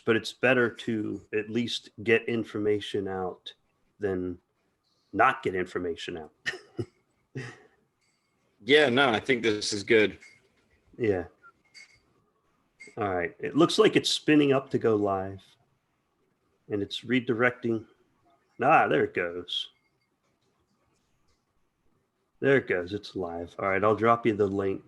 but it's better to at least get information out than not get information out. Yeah, no, I think this is good. Yeah. All right. It looks like it's spinning up to go live. And it's redirecting. Ah, there it goes. There it goes. It's live. All right. I'll drop you the link.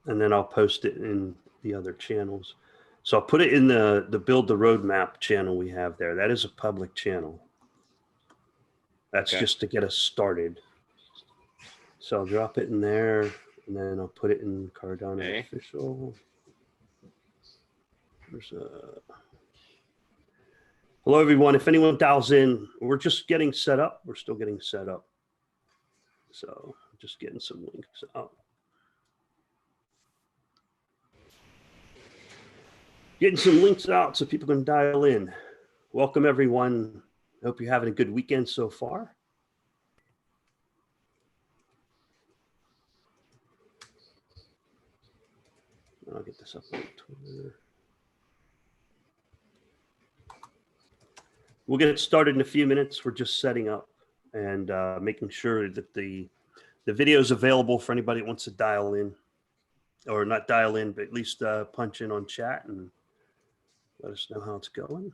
And then I'll post it in the other channels. So I'll put it in the Build the Roadmap channel we have there. That is a public channel. That's just to get us started. So I'll drop it in there, and then I'll put it in Cardano official. Hello, everyone. If anyone dials in, we're just getting set up. We're still getting set up. So just getting some links out. Getting some links out so people can dial in. Welcome, everyone. Hope you're having a good weekend so far. I'll get this up on Twitter. We'll get started in a few minutes. We're just setting up and making sure that the video is available for anybody that wants to dial in, or not dial in, but at least punch in on chat and let us know how it's going.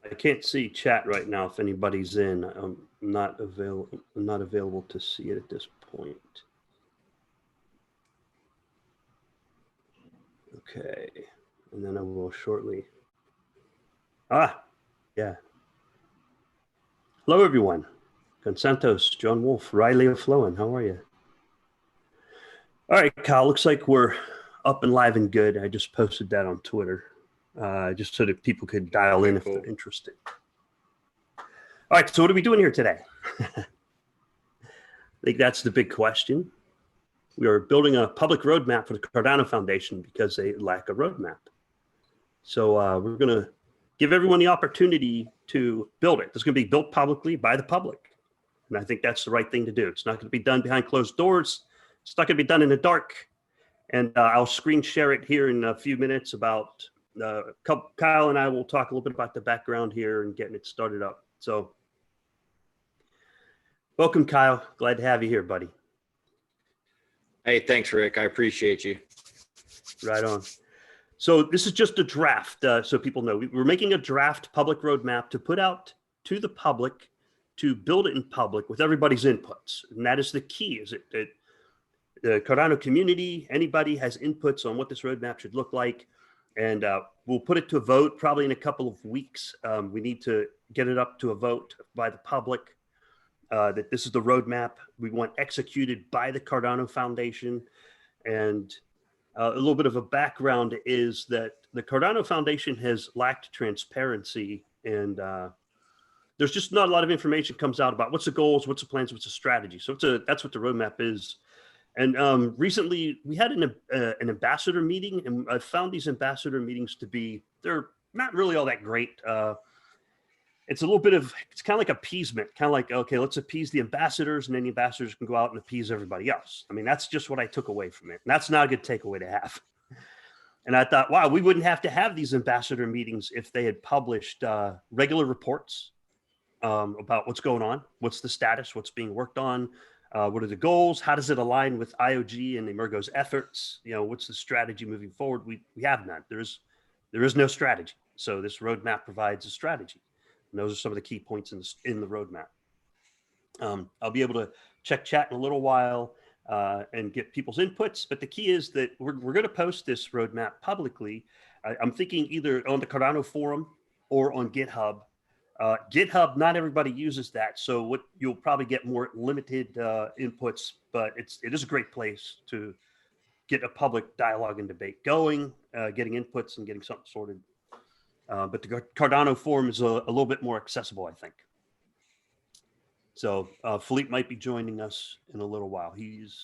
I can't see chat right now if anybody's in. I'm not available to see it at this point. Okay, and then I will shortly. Yeah. Hello, everyone. Consantos, John Wolf, Riley O'Flowen, how are you? All right, Kyle, looks like we're up and live and good. I just posted that on Twitter, just so that people could dial in if they're interested. All right, so what are we doing here today? I think that's the big question. We are building a public roadmap for the Cardano Foundation because they lack a roadmap. So we're going to give everyone the opportunity to build it. It's going to be built publicly by the public. And I think that's the right thing to do. It's not going to be done behind closed doors. It's not going to be done in the dark. And I'll screen share it here in a few minutes about Kyle and I will talk a little bit about the background here and getting it started up. So welcome, Kyle. Glad to have you here, buddy. Hey, thanks, Rick. I appreciate you. Right on. So this is just a draft, so people know. We're making a draft public roadmap to put out to the public, to build it in public with everybody's inputs. And that is the key, is that the Cardano community, anybody has inputs on what this roadmap should look like. And we'll put it to a vote probably in a couple of weeks. We need to get it up to a vote by the public that this is the roadmap we want executed by the Cardano Foundation. And a little bit of a background is that the Cardano Foundation has lacked transparency, and there's just not a lot of information comes out about what's the goals, what's the plans, what's the strategy. So that's what the roadmap is. And recently we had an ambassador meeting, and I found these ambassador meetings to be, they're not really all that great. It's a little bit of, it's kind of like appeasement, kind of like, okay, let's appease the ambassadors, and then the ambassadors can go out and appease everybody else. I mean, that's just what I took away from it. And that's not a good takeaway to have. And I thought, wow, we wouldn't have to have these ambassador meetings if they had published regular reports about what's going on, what's the status, what's being worked on, what are the goals, how does it align with IOG and Emergo's efforts, you know, what's the strategy moving forward. We have none. There is no strategy. So this roadmap provides a strategy. And those are some of the key points in the roadmap. I'll be able to check chat in a little while and get people's inputs. But the key is that we're going to post this roadmap publicly. I'm thinking either on the Cardano forum or on GitHub. GitHub, not everybody uses that, so what you'll probably get more limited inputs, but it is a great place to get a public dialogue and debate going, getting inputs and getting something sorted. But the Cardano forum is a little bit more accessible, I think. So Philippe might be joining us in a little while. He's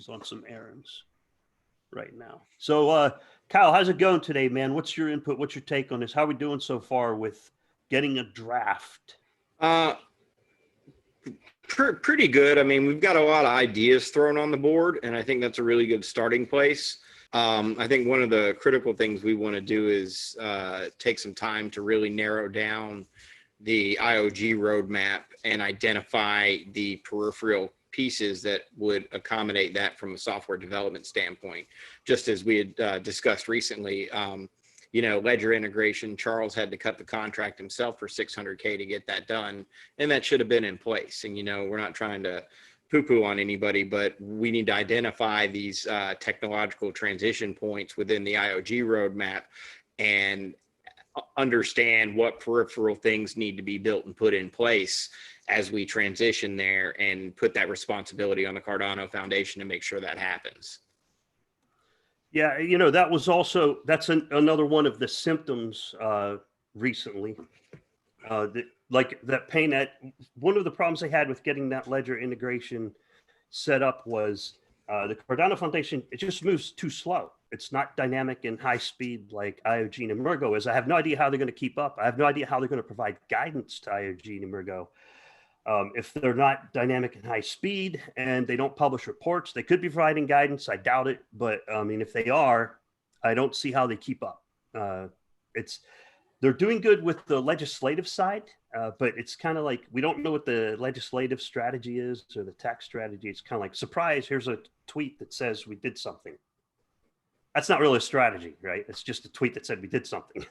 on some errands right now. So Kyle, how's it going today, man? What's your input? What's your take on this? How are we doing so far with getting a draft? Pretty good. I mean, we've got a lot of ideas thrown on the board, and I think that's a really good starting place. I think one of the critical things we want to do is take some time to really narrow down the IOG roadmap and identify the peripheral pieces that would accommodate that from a software development standpoint. Just as we had discussed recently, ledger integration, Charles had to cut the contract himself for $600K to get that done, and that should have been in place. And, we're not trying to poo-poo on anybody, but we need to identify these technological transition points within the IOG roadmap and understand what peripheral things need to be built and put in place as we transition there, and put that responsibility on the Cardano Foundation to make sure that happens. Yeah, that's another one of the symptoms recently. That PayNet, one of the problems they had with getting that ledger integration set up was the Cardano Foundation, it just moves too slow. It's not dynamic and high speed like IOG and Emergo is. I have no idea how they're going to keep up. I have no idea how they're going to provide guidance to IOG and Emergo. If they're not dynamic and high speed and they don't publish reports, they could be providing guidance. I doubt it. But I mean, if they are, I don't see how they keep up. They're doing good with the legislative side, but it's kind of like we don't know what the legislative strategy is or the tax strategy. It's kind of like, surprise, here's a tweet that says we did something. That's not really a strategy, right? It's just a tweet that said we did something.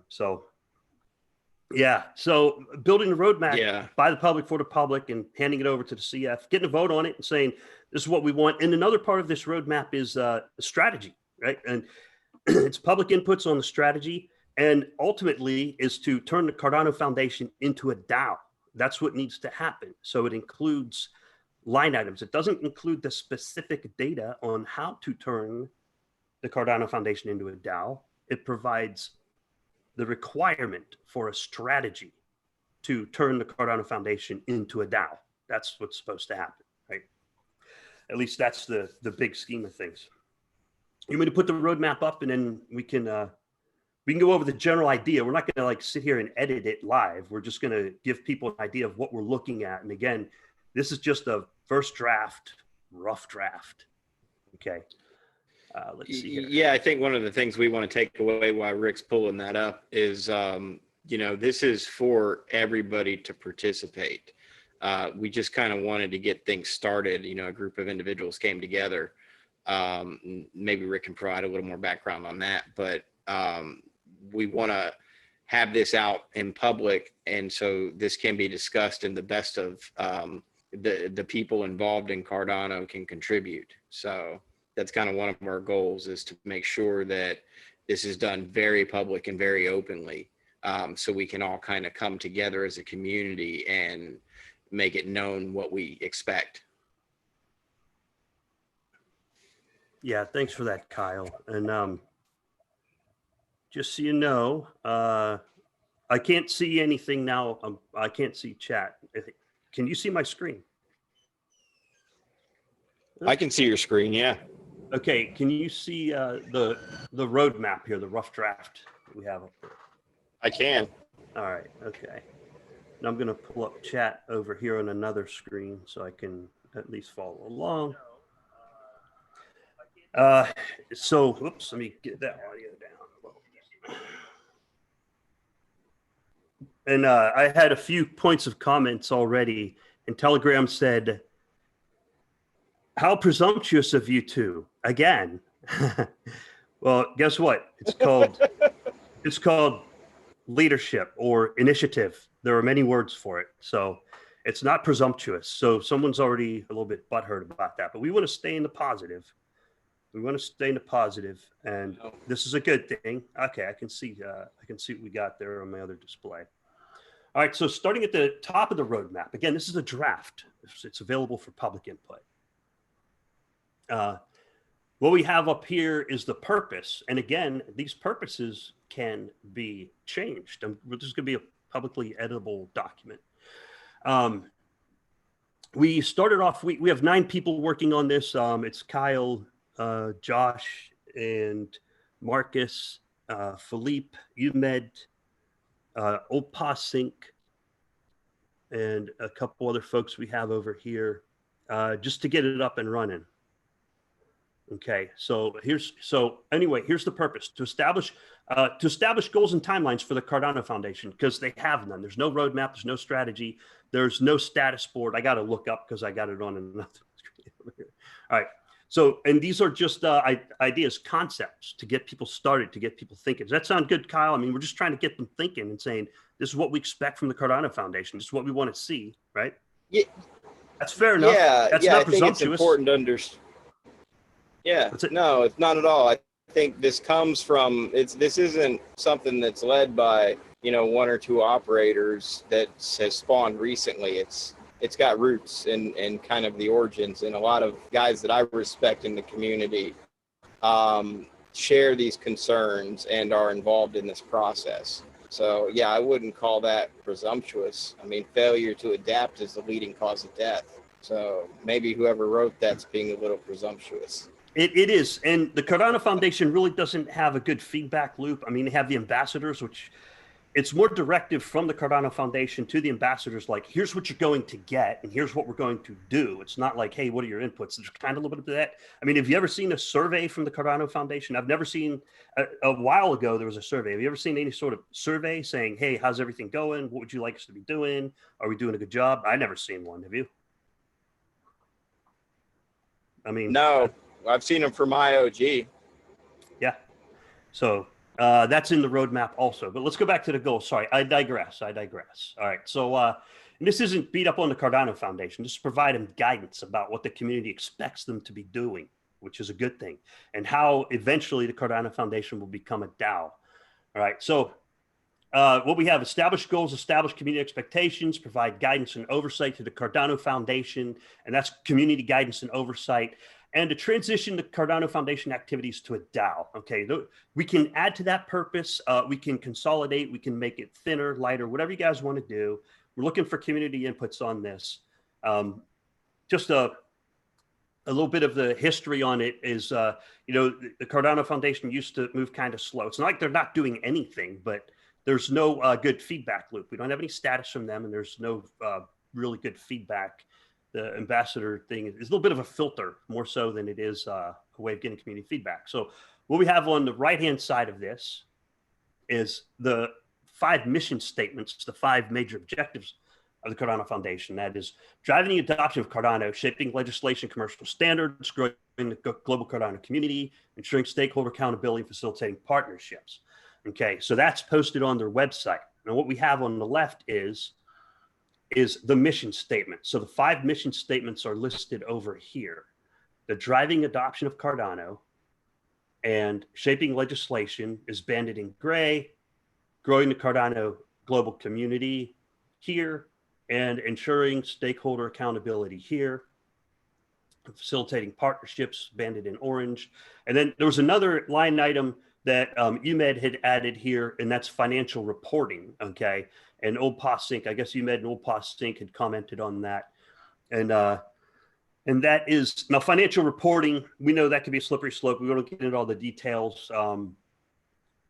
So building a roadmap by the public for the public and handing it over to the CF, getting a vote on it and saying, this is what we want. And another part of this roadmap is strategy, right? And it's public inputs on the strategy, and ultimately is to turn the Cardano Foundation into a DAO. That's what needs to happen. So it includes line items. It doesn't include the specific data on how to turn the Cardano Foundation into a DAO. It provides the requirement for a strategy to turn the Cardano Foundation into a DAO. That's what's supposed to happen, right? At least that's the big scheme of things. You want me to put the roadmap up, and then we can go over the general idea. We're not going to sit here and edit it live. We're just going to give people an idea of what we're looking at. And again, this is just a first draft, rough draft. Okay. Let's see here. Yeah, I think one of the things we want to take away while Rick's pulling that up is, this is for everybody to participate. We just kind of wanted to get things started. A group of individuals came together. Maybe Rick can provide a little more background on that, but we want to have this out in public, and so this can be discussed, and the best of the people involved in Cardano can contribute. So that's kind of one of our goals, is to make sure that this is done very public and very openly, so we can all kind of come together as a community and make it known what we expect. Yeah, thanks for that, Kyle. And just so you know, I can't see anything now. I can't see chat. Can you see my screen? I can see your screen, yeah. Okay, can you see the roadmap here, the rough draft that we have up there? I can. All right, okay. Now I'm going to pull up chat over here on another screen so I can at least follow along. Whoops, let me get that audio down. And I had a few points of comments already, and Telegram said, how presumptuous of you two, again. Well, guess what? It's called leadership or initiative. There are many words for it. So it's not presumptuous. So someone's already a little bit butthurt about that, but we want to stay in the positive. We want to stay in the positive, and No. this is a good thing. Okay, I can see what we got there on my other display. All right, so starting at the top of the roadmap, again, this is a draft. It's available for public input. What we have up here is the purpose. And again, these purposes can be changed. This is going to be a publicly editable document. We started off, we have 9 people working on this. It's Kyle, Josh, and Marcus, Philippe, Umed, Opasync, and a couple other folks we have over here, just to get it up and running. Okay, so here's the purpose: to establish goals and timelines for the Cardano Foundation, because they have none. There's no roadmap, there's no strategy, there's no status board. I got to look up because I got it on another screen over here. All right, so and these are just ideas, concepts to get people started, to get people thinking. Does that sound good, Kyle? I mean, we're just trying to get them thinking and saying, this is what we expect from the Cardano Foundation. This is what we want to see, right? Yeah, that's fair enough. Yeah, that's yeah. not I think it's presumptuous. important to understand. Yeah, no, it's not at all. I think this comes from this isn't something that's led by 1 or 2 operators that has spawned recently. It's got roots in kind of the origins, and a lot of guys that I respect in the community share these concerns and are involved in this process. So yeah, I wouldn't call that presumptuous. I mean, failure to adapt is the leading cause of death. So maybe whoever wrote that's being a little presumptuous. It is. And the Cardano Foundation really doesn't have a good feedback loop. I mean, they have the ambassadors, which it's more directive from the Cardano Foundation to the ambassadors, like, here's what you're going to get and here's what we're going to do. It's not like, hey, what are your inputs? There's kind of a little bit of that. I mean, have you ever seen a survey from the Cardano Foundation? I've never seen, a while ago, there was a survey. Have you ever seen any sort of survey saying, hey, how's everything going? What would you like us to be doing? Are we doing a good job? I've never seen one. Have you? I mean, no. I've seen them from IOG. Yeah. So that's in the roadmap also. But let's go back to the goal. Sorry, I digress. All right. So and this isn't beat up on the Cardano Foundation. Just provide them guidance about what the community expects them to be doing, which is a good thing, and how eventually the Cardano Foundation will become a DAO. All right. So what we have: establish goals, establish community expectations, provide guidance and oversight to the Cardano Foundation, and that's community guidance and oversight. And to transition the Cardano Foundation activities to a DAO. Okay, we can add to that purpose. We can consolidate. We can make it thinner, lighter, whatever you guys want to do. We're looking for community inputs on this. Just a little bit of the history on it is, the Cardano Foundation used to move kind of slow. It's not like they're not doing anything, but there's no good feedback loop. We don't have any status from them, and there's no really good feedback. The ambassador thing is a little bit of a filter, more so than it is a way of getting community feedback. So what we have on the right-hand side of this is the 5 mission statements, the 5 major objectives of the Cardano Foundation. That is driving the adoption of Cardano, shaping legislation, commercial standards, growing the global Cardano community, ensuring stakeholder accountability, facilitating partnerships. Okay, so that's posted on their website. Now what we have on the left is the mission statement. So the 5 mission statements are listed over here. The driving adoption of Cardano and shaping legislation is banded in gray, growing the Cardano global community here, and ensuring stakeholder accountability here, facilitating partnerships banded in orange. And then there was another line item that UMed had added here, and that's financial reporting, okay? And Opasync, I guess UMed and Opasync had commented on that. And that is, now financial reporting, we know that could be a slippery slope. We don't get into all the details.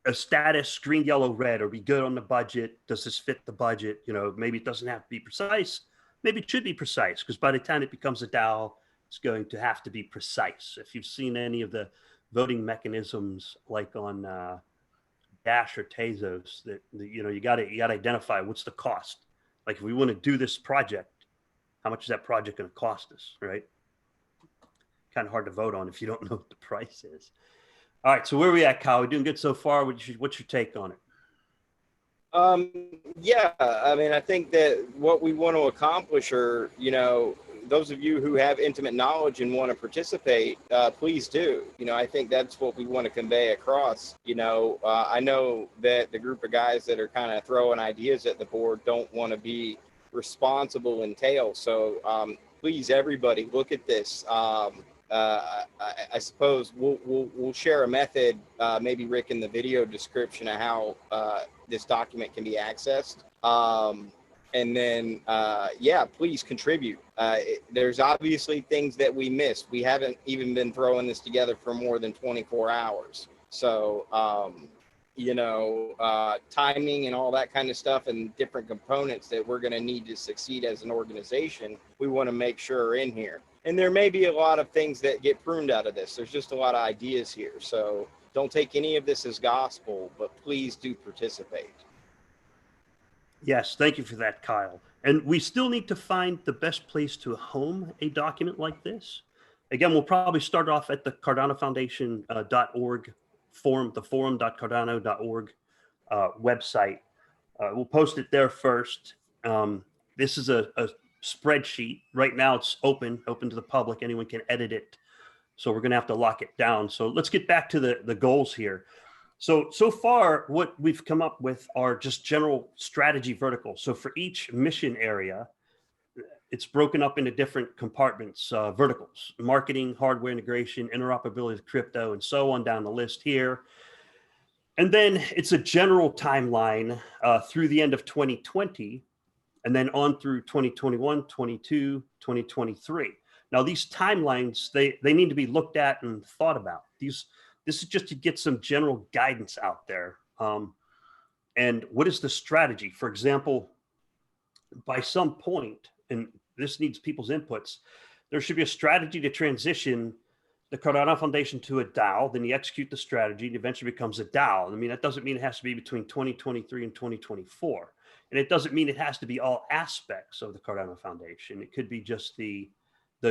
A status, green, yellow, red, are we good on the budget? Does this fit the budget? Maybe it doesn't have to be precise. Maybe it should be precise, because by the time it becomes a DAO, it's going to have to be precise. If you've seen any of the voting mechanisms like on Dash or Tezos, that you got to identify what's the cost. Like if we want to do this project, how much is that project going to cost us, right? Kind of hard to vote on if you don't know what the price is. All right, so where are we at, Kyle? We're doing good so far. What's your take on it? Yeah, I mean, I think that what we want to accomplish are, those of you who have intimate knowledge and want to participate, please do. I think that's what we want to convey across. I know that the group of guys that are kind of throwing ideas at the board don't want to be responsible in tail. So please, everybody, look at this. I suppose we'll share a method, maybe Rick, in the video description of how this document can be accessed. And then, yeah, please contribute. There's obviously things that we missed. We haven't even been throwing this together for more than 24 hours. So, timing and all that kind of stuff and different components that we're going to need to succeed as an organization, we want to make sure are in here. And there may be a lot of things that get pruned out of this. There's just a lot of ideas here. So don't take any of this as gospel, but please do participate. Yes, thank you for that, Kyle. And we still need to find the best place to home a document like this. Again, we'll probably start off at the CardanoFoundation.org forum, the forum.cardano.org website. We'll post it there first. This is a spreadsheet. Right now it's open to the public. Anyone can edit it. So we're going to have to lock it down. So let's get back to the goals here. So far, what we've come up with are just general strategy verticals. So for each mission area, it's broken up into different compartments, verticals: marketing, hardware integration, interoperability with crypto, and so on down the list here. And then it's a general timeline through the end of 2020, and then on through 2021, 22, 2023. Now, these timelines, they need to be looked at and thought about. This is just to get some general guidance out there. And what is the strategy? For example, by some point, and this needs people's inputs, there should be a strategy to transition the Cardano Foundation to a DAO. Then you execute the strategy, and eventually becomes a DAO. I mean, that doesn't mean it has to be between 2023 and 2024. And it doesn't mean it has to be all aspects of the Cardano Foundation. It could be just the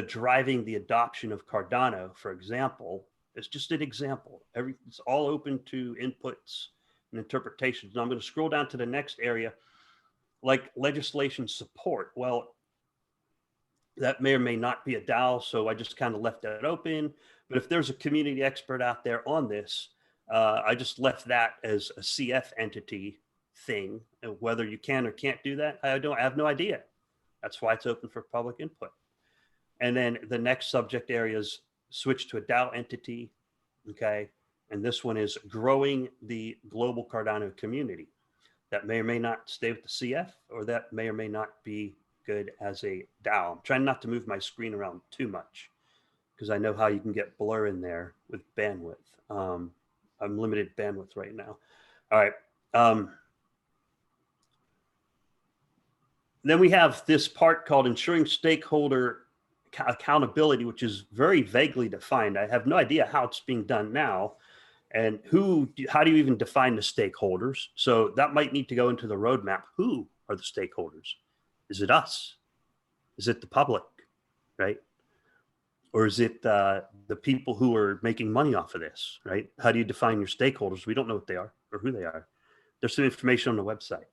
driving the adoption of Cardano, for example. It's just an example. It's all open to inputs and interpretations. Now I'm going to scroll down to the next area, like legislation support. Well, that may or may not be a DAO, so I just kind of left that open. But if there's a community expert out there on this, I just left that as a CF entity thing. And whether you can or can't do that, I have no idea. That's why it's open for public input. And then the next subject area is switch to a DAO entity, okay? And this one is growing the global Cardano community. That may or may not stay with the CF, or that may or may not be good as a DAO. I'm trying not to move my screen around too much because I know how you can get blur in there with bandwidth. I'm limited bandwidth right now. All right. Then we have this part called ensuring stakeholder accountability, which is very vaguely defined. I have no idea how it's being done now, and how do you even define the stakeholders? So that might need to go into the roadmap. Who are the stakeholders? Is it us? Is it the public, right? Or is it the people who are making money off of this, right? How do you define your stakeholders? We don't know what they are or who they are. There's some information on the website.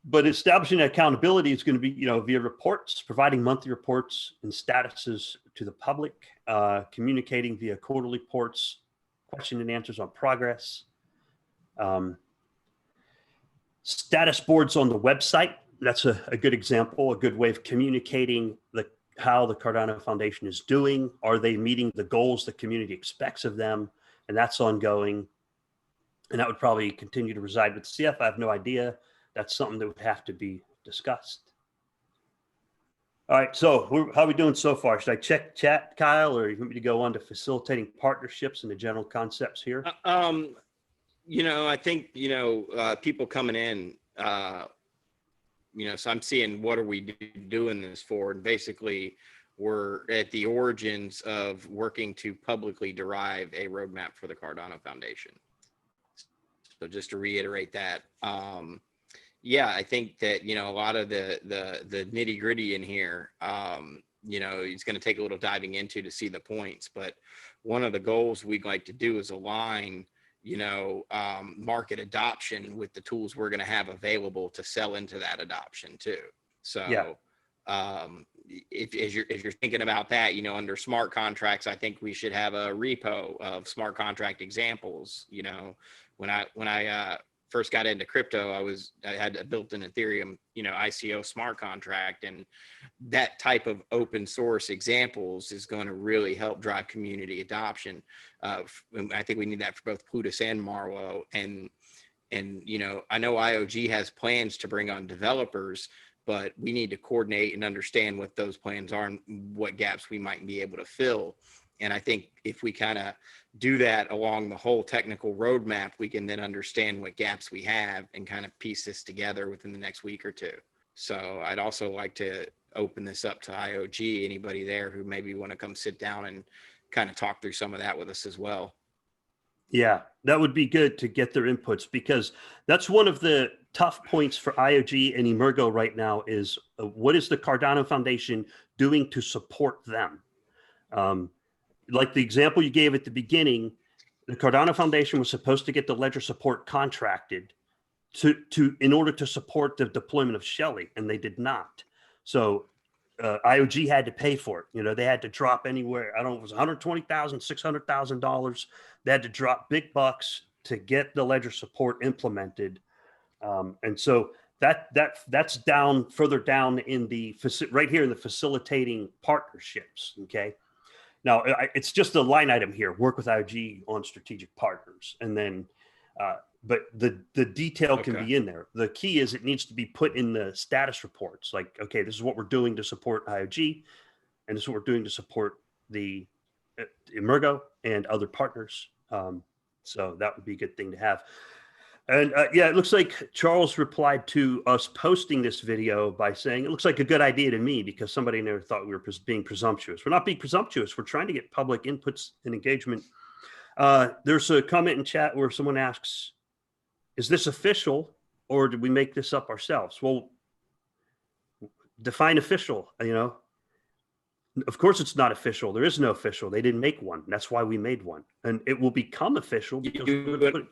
But establishing accountability is going to be, via reports, providing monthly reports and statuses to the public, communicating via quarterly reports, question and answers on progress, status boards on the website. That's a good example, a good way of communicating how the Cardano Foundation is doing. Are they meeting the goals the community expects of them? And that's ongoing. And that would probably continue to reside with CF. I have no idea. That's something that would have to be discussed. All right, so how are we doing so far? Should I check chat, Kyle, or you want me to go on to facilitating partnerships and the general concepts here? I think, people coming in, so I'm seeing what are we doing this for? And basically, we're at the origins of working to publicly derive a roadmap for the Cardano Foundation. So just to reiterate that, yeah, I think that, a lot of the nitty gritty in here, it's going to take a little diving into to see the points. But one of the goals we'd like to do is align, market adoption with the tools we're going to have available to sell into that adoption too. So, If as you're thinking about that, you know, under smart contracts, I think we should have a repo of smart contract examples. You know, when I first got into crypto, I had a built-in Ethereum, you know, ICO smart contract, and that type of open source examples is going to really help drive community adoption. I think we need that for both Plutus and Marlowe. And you know, I know IOG has plans to bring on developers, but we need to coordinate and understand what those plans are and what gaps we might be able to fill. And I think if we kind of do that along the whole technical roadmap, we can then understand what gaps we have and kind of piece this together within the next week or two. So I'd also like to open this up to IOG, anybody there who maybe want to come sit down and kind of talk through some of that with us as well. Yeah, that would be good to get their inputs, because that's one of the tough points for IOG and Emergo right now is what is the Cardano Foundation doing to support them? Like the example you gave at the beginning, the Cardano Foundation was supposed to get the ledger support contracted in order to support the deployment of Shelley, and they did not. So IOG had to pay for it. You know, they had to drop anywhere. I don't know, it was $120,000, $600,000. They had to drop big bucks to get the ledger support implemented. And so that's down further down in the right here in the facilitating partnerships. Okay. Now it's just a line item here, work with IOG on strategic partners. And then, but the detail can be in there. The key is it needs to be put in the status reports. Like, okay, this is what we're doing to support IOG, and this is what we're doing to support the Emergo and other partners. So that would be a good thing to have. And yeah, it looks like Charles replied to us posting this video by saying, it looks like a good idea to me because somebody never thought we were being presumptuous. We're not being presumptuous. We're trying to get public inputs and engagement. There's a comment in chat where someone asks, is this official or did we make this up ourselves? Well, define official, you know. Of course it's not official. There is no official. They didn't make one. That's why we made one. And it will become official because we're going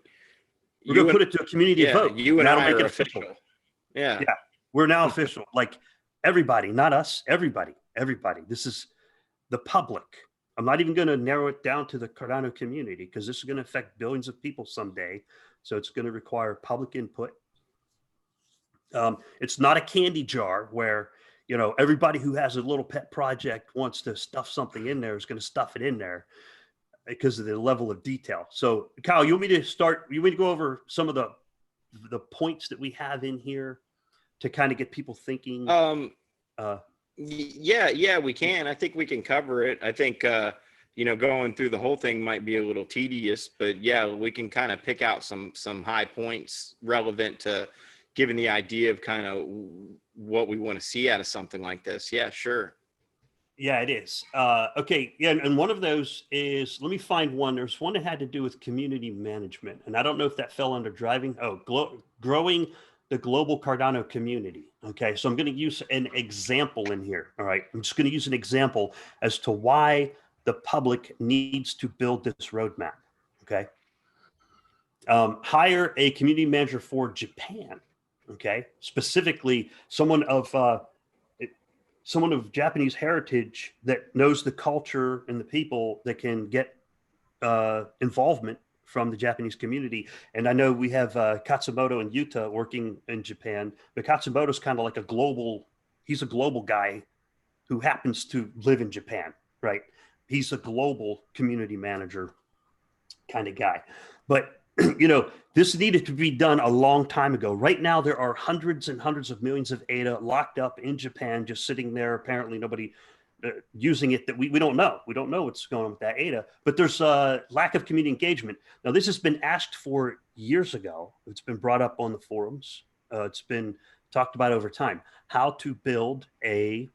to put it to a community vote. You and That'll I make are it official. Yeah. Yeah. We're now official. Like everybody, not us, everybody. This is the public. I'm not even going to narrow it down to the Cardano community because this is going to affect billions of people someday. So it's going to require public input. It's not a candy jar where, you know, everybody who has a little pet project wants to stuff something in there is going to stuff it in there because of the level of detail. So Kyle, you want me to go over some of the points that we have in here to kind of get people thinking? Yeah, we can. I think we can cover it. I think, you know, going through the whole thing might be a little tedious, but yeah, we can kind of pick out some high points relevant to giving the idea of kind of what we want to see out of something like this. Yeah, sure. Yeah, it is. Okay. Yeah. And one of those is, let me find one. There's one that had to do with community management. And I don't know if that fell under driving. Growing the global Cardano community. Okay. So I'm going to use an example in here. All right. I'm just going to use an example as to why the public needs to build this roadmap. Okay. Hire a community manager for Japan. Okay. Specifically someone of Japanese heritage that knows the culture and the people that can get involvement from the Japanese community. And I know we have Katsumoto and Yuta working in Japan, but Katsumoto's kind of like he's a global guy who happens to live in Japan, right? He's a global community manager kind of guy. But, you know, this needed to be done a long time ago. Right now, there are hundreds and hundreds of millions of ADA locked up in Japan, just sitting there. Apparently, nobody using it that we don't know. We don't know what's going on with that ADA, but there's a lack of community engagement. Now, this has been asked for years ago. It's been brought up on the forums. It's been talked about over time, how to build a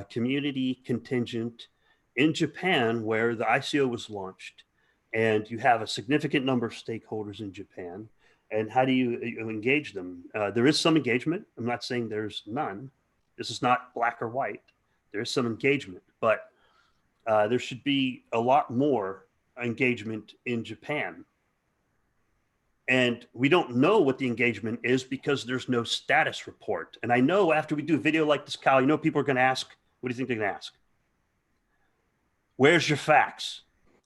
community contingent in Japan where the ICO was launched. And you have a significant number of stakeholders in Japan. And how do you engage them? There is some engagement. I'm not saying there's none. This is not black or white. There is some engagement, but there should be a lot more engagement in Japan. And we don't know what the engagement is because there's no status report. And I know after we do a video like this, Kyle, you know, people are going to ask, what do you think they're going to ask? Where's your facts?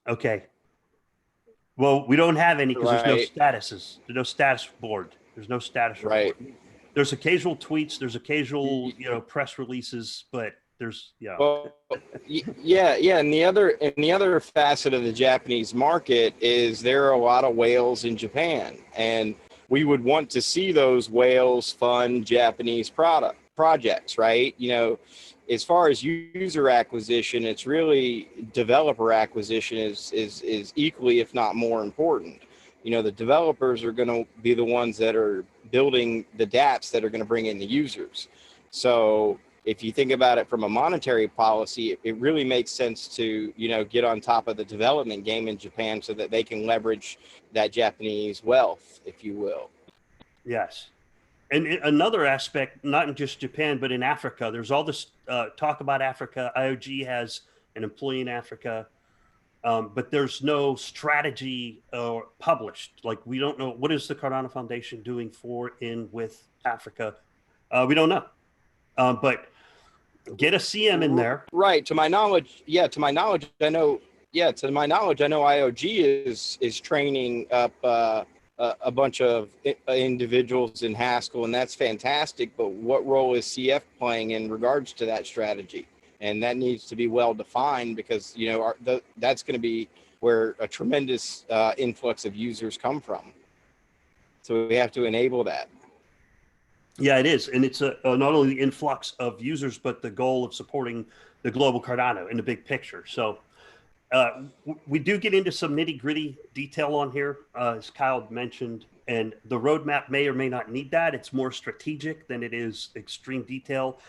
Okay. Well, we don't have any because there's no statuses. There's no status board. There's no status report. There's occasional tweets. There's occasional, you know, press releases, but there's, yeah. Well, yeah. And the other facet of the Japanese market is there are a lot of whales in Japan, and we would want to see those whales fund Japanese projects, right? You know, as far as user acquisition, it's really developer acquisition is equally, if not more important. You know, the developers are going to be the ones that are building the dApps that are going to bring in the users. So if you think about it from a monetary policy, it really makes sense to, you know, get on top of the development game in Japan so that they can leverage that Japanese wealth, if you will. Yes. And another aspect, not in just Japan, but in Africa, there's all this talk about Africa. IOG has an employee in Africa, but there's no strategy published. Like, we don't know, what is the Cardano Foundation doing with Africa? We don't know. But get a CM in there. Right. To my knowledge, I know IOG is training up a bunch of individuals in Haskell, and that's fantastic. But what role is CF playing in regards to that strategy? And that needs to be well defined, because, you know, that's going to be where a tremendous influx of users come from. So we have to enable that. Yeah, it is. And it's not only the influx of users, but the goal of supporting the global Cardano in the big picture. So we do get into some nitty gritty detail on here, as Kyle mentioned, and the roadmap may or may not need that. It's more strategic than it is extreme detail.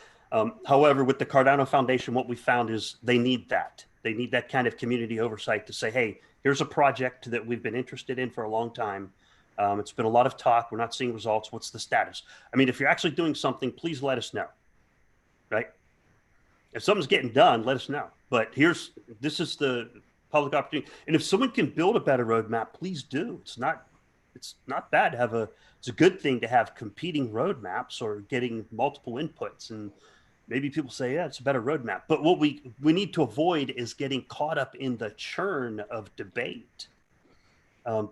However, with the Cardano Foundation, what we found is they need that. They need that kind of community oversight to say, hey, here's a project that we've been interested in for a long time. It's been a lot of talk. We're not seeing results. What's the status? I mean, if you're actually doing something, please let us know, right? If something's getting done, let us know. But this is the public opportunity. And if someone can build a better roadmap, please do. It's not bad to have it's a good thing to have competing roadmaps or getting multiple inputs. And maybe people say, yeah, it's a better roadmap. But what we need to avoid is getting caught up in the churn of debate.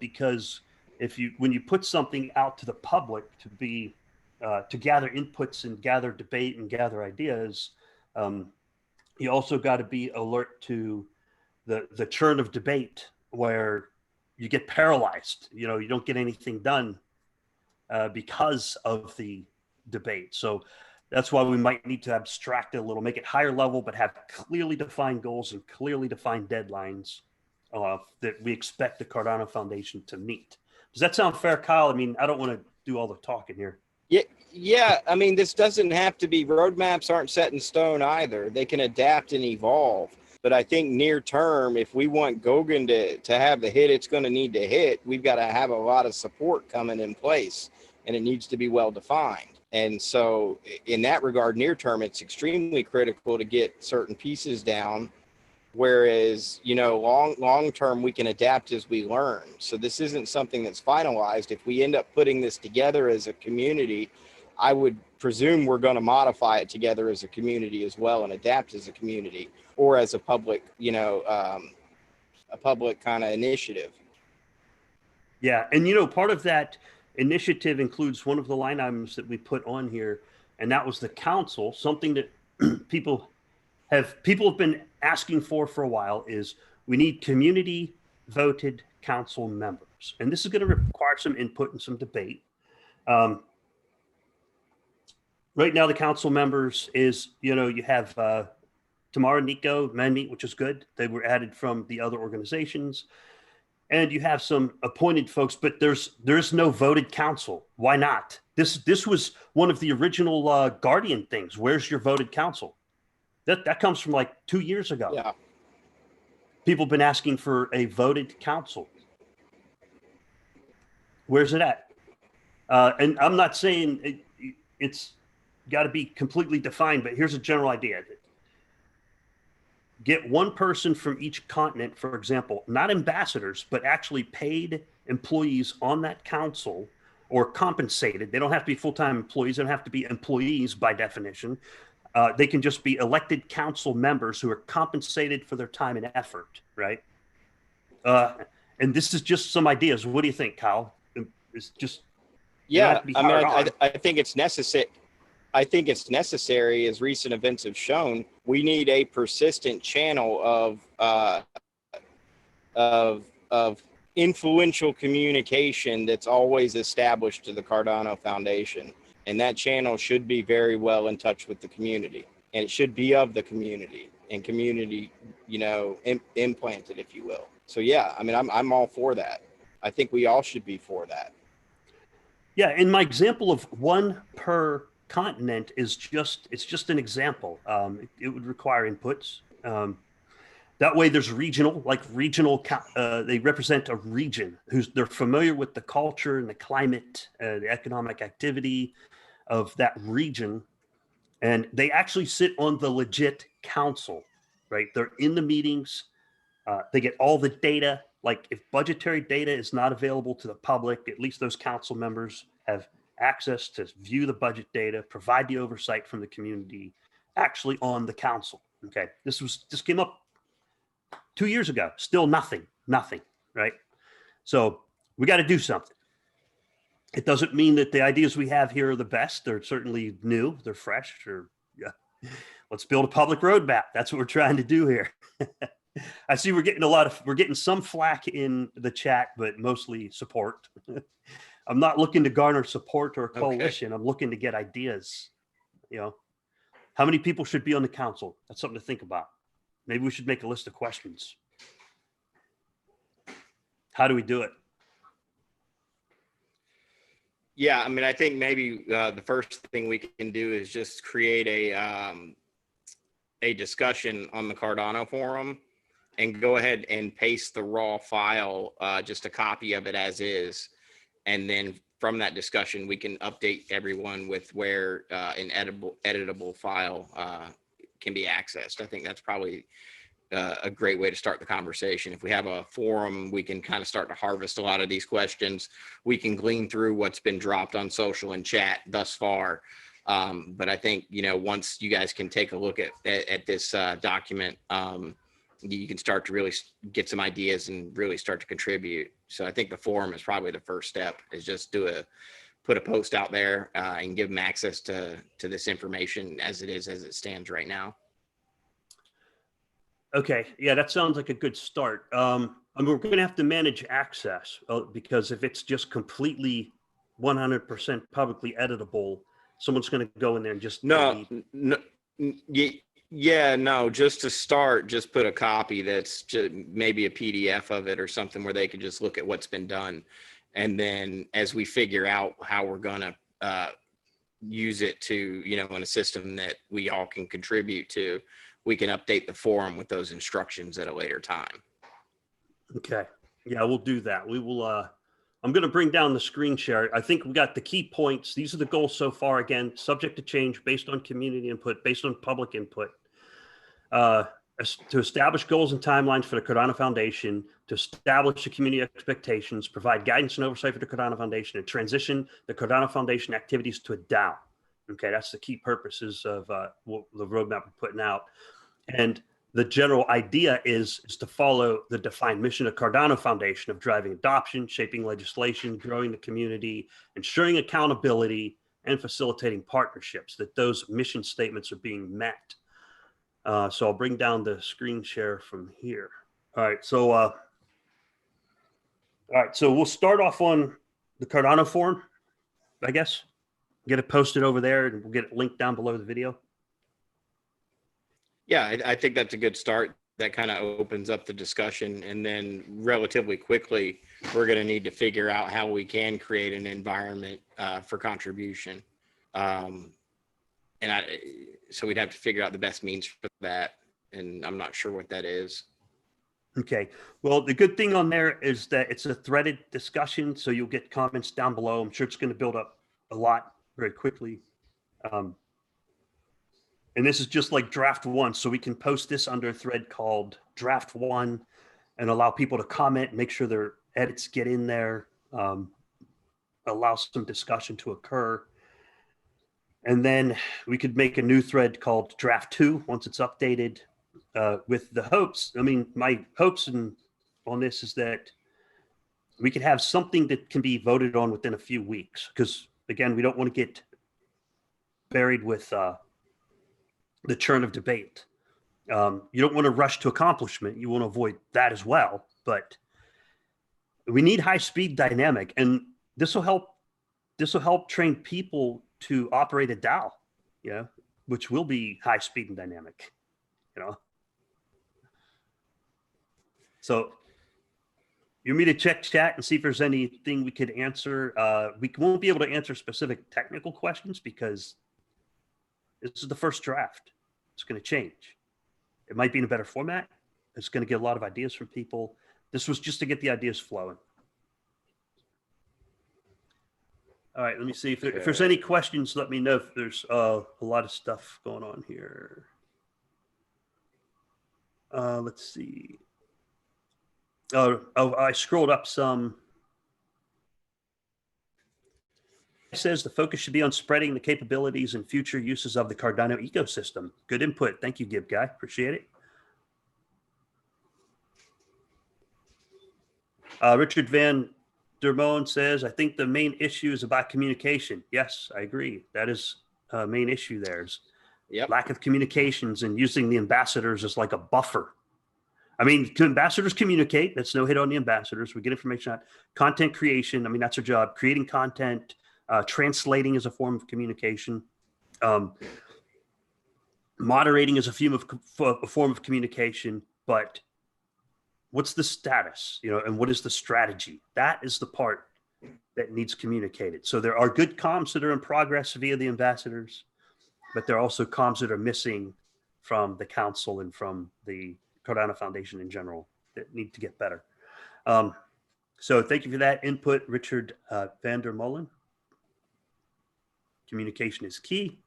Because when you put something out to the public to gather inputs and gather debate and gather ideas, you also got to be alert to the churn of debate, where you get paralyzed. You know, you don't get anything done because of the debate. So that's why we might need to abstract it a little, make it higher level, but have clearly defined goals and clearly defined deadlines that we expect the Cardano Foundation to meet. Does that sound fair, Kyle? I mean, I don't want to do all the talking here. Yeah. I mean, this doesn't have to be, roadmaps aren't set in stone either. They can adapt and evolve. But I think near term, if we want Goguen to have the hit it's going to need to hit, we've got to have a lot of support coming in place, and it needs to be well defined. And so in that regard, near term, it's extremely critical to get certain pieces down. Whereas, you know, long term, we can adapt as we learn. So this isn't something that's finalized. If we end up putting this together as a community, I would presume we're going to modify it together as a community as well, and adapt as a community or as a public, you know, a public kind of initiative. Yeah. And, you know, part of that initiative includes one of the line items that we put on here, and that was the council, something that people have been asking for a while. Is we need community voted council members, and this is going to require some input and some debate. Right now, the council members is, you know, you have Tamara, Nico, Manmeet, which is good. They were added from the other organizations, and you have some appointed folks, but there's no voted council. Why not? This was one of the original Guardian things. Where's your voted council? That comes from like 2 years ago. Yeah. People have been asking for a voted council. Where's it at? And I'm not saying it's got to be completely defined, but here's a general idea. Get one person from each continent, for example, not ambassadors, but actually paid employees on that council or compensated. They don't have to be full-time employees. They don't have to be employees by definition. They can just be elected council members who are compensated for their time and effort, right? And this is just some ideas. What do you think, Kyle? It's just, they don't have Yeah, to be I mean, hired on. I think it's necessary. I think it's necessary, as recent events have shown. We need a persistent channel of influential communication that's always established to the Cardano Foundation, and that channel should be very well in touch with the community, and it should be of the community and community, implanted, if you will. So yeah, I mean, I'm all for that. I think we all should be for that. Yeah, and my example of one per continent is it's just an example. It would require inputs. That way there's regional, they represent a region they're familiar with the culture and the climate, the economic activity of that region. And they actually sit on the legit council, right? They're in the meetings. They get all the data. Like if budgetary data is not available to the public, at least those council members have access to view the budget data, provide the oversight from the community, actually on the council. Okay, this came up 2 years ago. Still nothing, right? So we got to do something. It doesn't mean that the ideas we have here are the best. They're certainly new, they're fresh. Or yeah, let's build a public roadmap. That's what we're trying to do here. I see we're getting some flack in the chat, but mostly support. I'm not looking to garner support or a coalition. Okay. I'm looking to get ideas. How many people should be on the council? That's something to think about. Maybe we should make a list of questions. How do we do it? Yeah, I mean, I think maybe the first thing we can do is just create a discussion on the Cardano forum and go ahead and paste the raw file, just a copy of it as is. And then from that discussion, we can update everyone with where an editable file can be accessed. I think that's probably a great way to start the conversation. If we have a forum, we can kind of start to harvest a lot of these questions. We can glean through what's been dropped on social and chat thus far. But I think, once you guys can take a look at this document, you can start to really get some ideas and really start to contribute. So I think the forum is probably the first step, is just put a post out there and give them access to this information as it stands right now. Okay, yeah, that sounds like a good start. I mean, we're going to have to manage access because if it's just completely 100% publicly editable, someone's going to go in there and just no. Yeah, no, just to start, just put a copy that's just maybe a PDF of it or something where they can just look at what's been done. And then as we figure out how we're going to use it to, in a system that we all can contribute to, we can update the forum with those instructions at a later time. Okay. Yeah, we'll do that. We will, I'm going to bring down the screen share. I think we got the key points. These are the goals so far. Again, subject to change based on community input, based on public input. To establish goals and timelines for the Cardano Foundation, to establish the community expectations, provide guidance and oversight for the Cardano Foundation, and transition the Cardano Foundation activities to a DAO. Okay, that's the key purposes of the roadmap we're putting out. And the general idea is to follow the defined mission of Cardano Foundation of driving adoption, shaping legislation, growing the community, ensuring accountability, and facilitating partnerships, that those mission statements are being met. So I'll bring down the screen share from here. All right, so we'll start off on the Cardano forum, I guess. Get it posted over there, and we'll get it linked down below the video. Yeah, I think that's a good start. That kind of opens up the discussion, and then relatively quickly, we're going to need to figure out how we can create an environment for contribution. So we'd have to figure out the best means for that, and I'm not sure what that is. Okay. Well, the good thing on there is that it's a threaded discussion, so you'll get comments down below. I'm sure it's going to build up a lot very quickly. And this is just like draft one, so we can post this under a thread called draft one and allow people to comment, make sure they're edits get in there, allow some discussion to occur. And then we could make a new thread called draft 2 once it's updated, with the hopes. I mean, my hopes on this is that we could have something that can be voted on within a few weeks. Because again, we don't want to get buried with the churn of debate. You don't want to rush to accomplishment. You want to avoid that as well. But we need high-speed dynamic, and this will help. This will help train people to operate a DAO, which will be high-speed and dynamic. So you want me to check chat and see if there's anything we could answer? We won't be able to answer specific technical questions because this is the first draft. It's going to change. It might be in a better format. It's going to get a lot of ideas from people. This was just to get the ideas flowing. All right, let me see if there's any questions. Let me know if there's a lot of stuff going on here. Let's see. Oh, I scrolled up some. It says the focus should be on spreading the capabilities and future uses of the Cardano ecosystem. Good input. Thank you, Gib Guy. Appreciate it. Richard Van der Moen says, I think the main issue is about communication. Yes, I agree. That is a main issue there. Is lack of communications and using the ambassadors as like a buffer. I mean, ambassadors communicate. That's no hit on the ambassadors. We get information out. Content creation. I mean, that's our job. Creating content, translating is a form of communication. Moderating is a form of communication. But what's the status, and what is the strategy? That is the part that needs communicated. So there are good comms that are in progress via the ambassadors, but there are also comms that are missing from the council and from the Cardano Foundation in general that need to get better. So thank you for that input, Richard Van der Molen. Communication is key.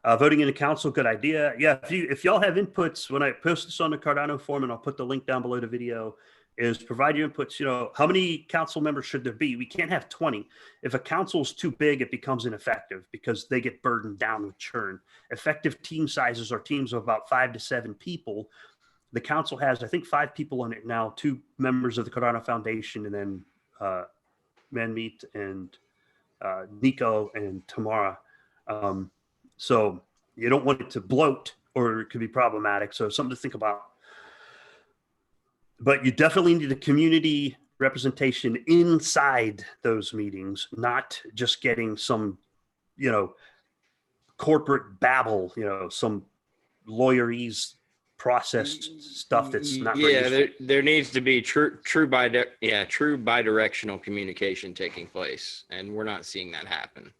Voting in the council, good idea. Yeah, if y'all have inputs, when I post this on the Cardano forum, and I'll put the link down below the video, is provide your inputs. How many council members should there be? We can't have 20. If a council is too big, it becomes ineffective because they get burdened down with churn. Effective team sizes are teams of about 5 to 7 people. The council has, I think, 5 people on it now, 2 members of the Cardano Foundation, and then Manmeet and Nico and Tamara. So you don't want it to bloat or it could be problematic. So something to think about. But you definitely need a community representation inside those meetings, not just getting some, corporate babble, some lawyerese processed stuff that's not very useful. There needs to be true bidirectional communication taking place, and we're not seeing that happen.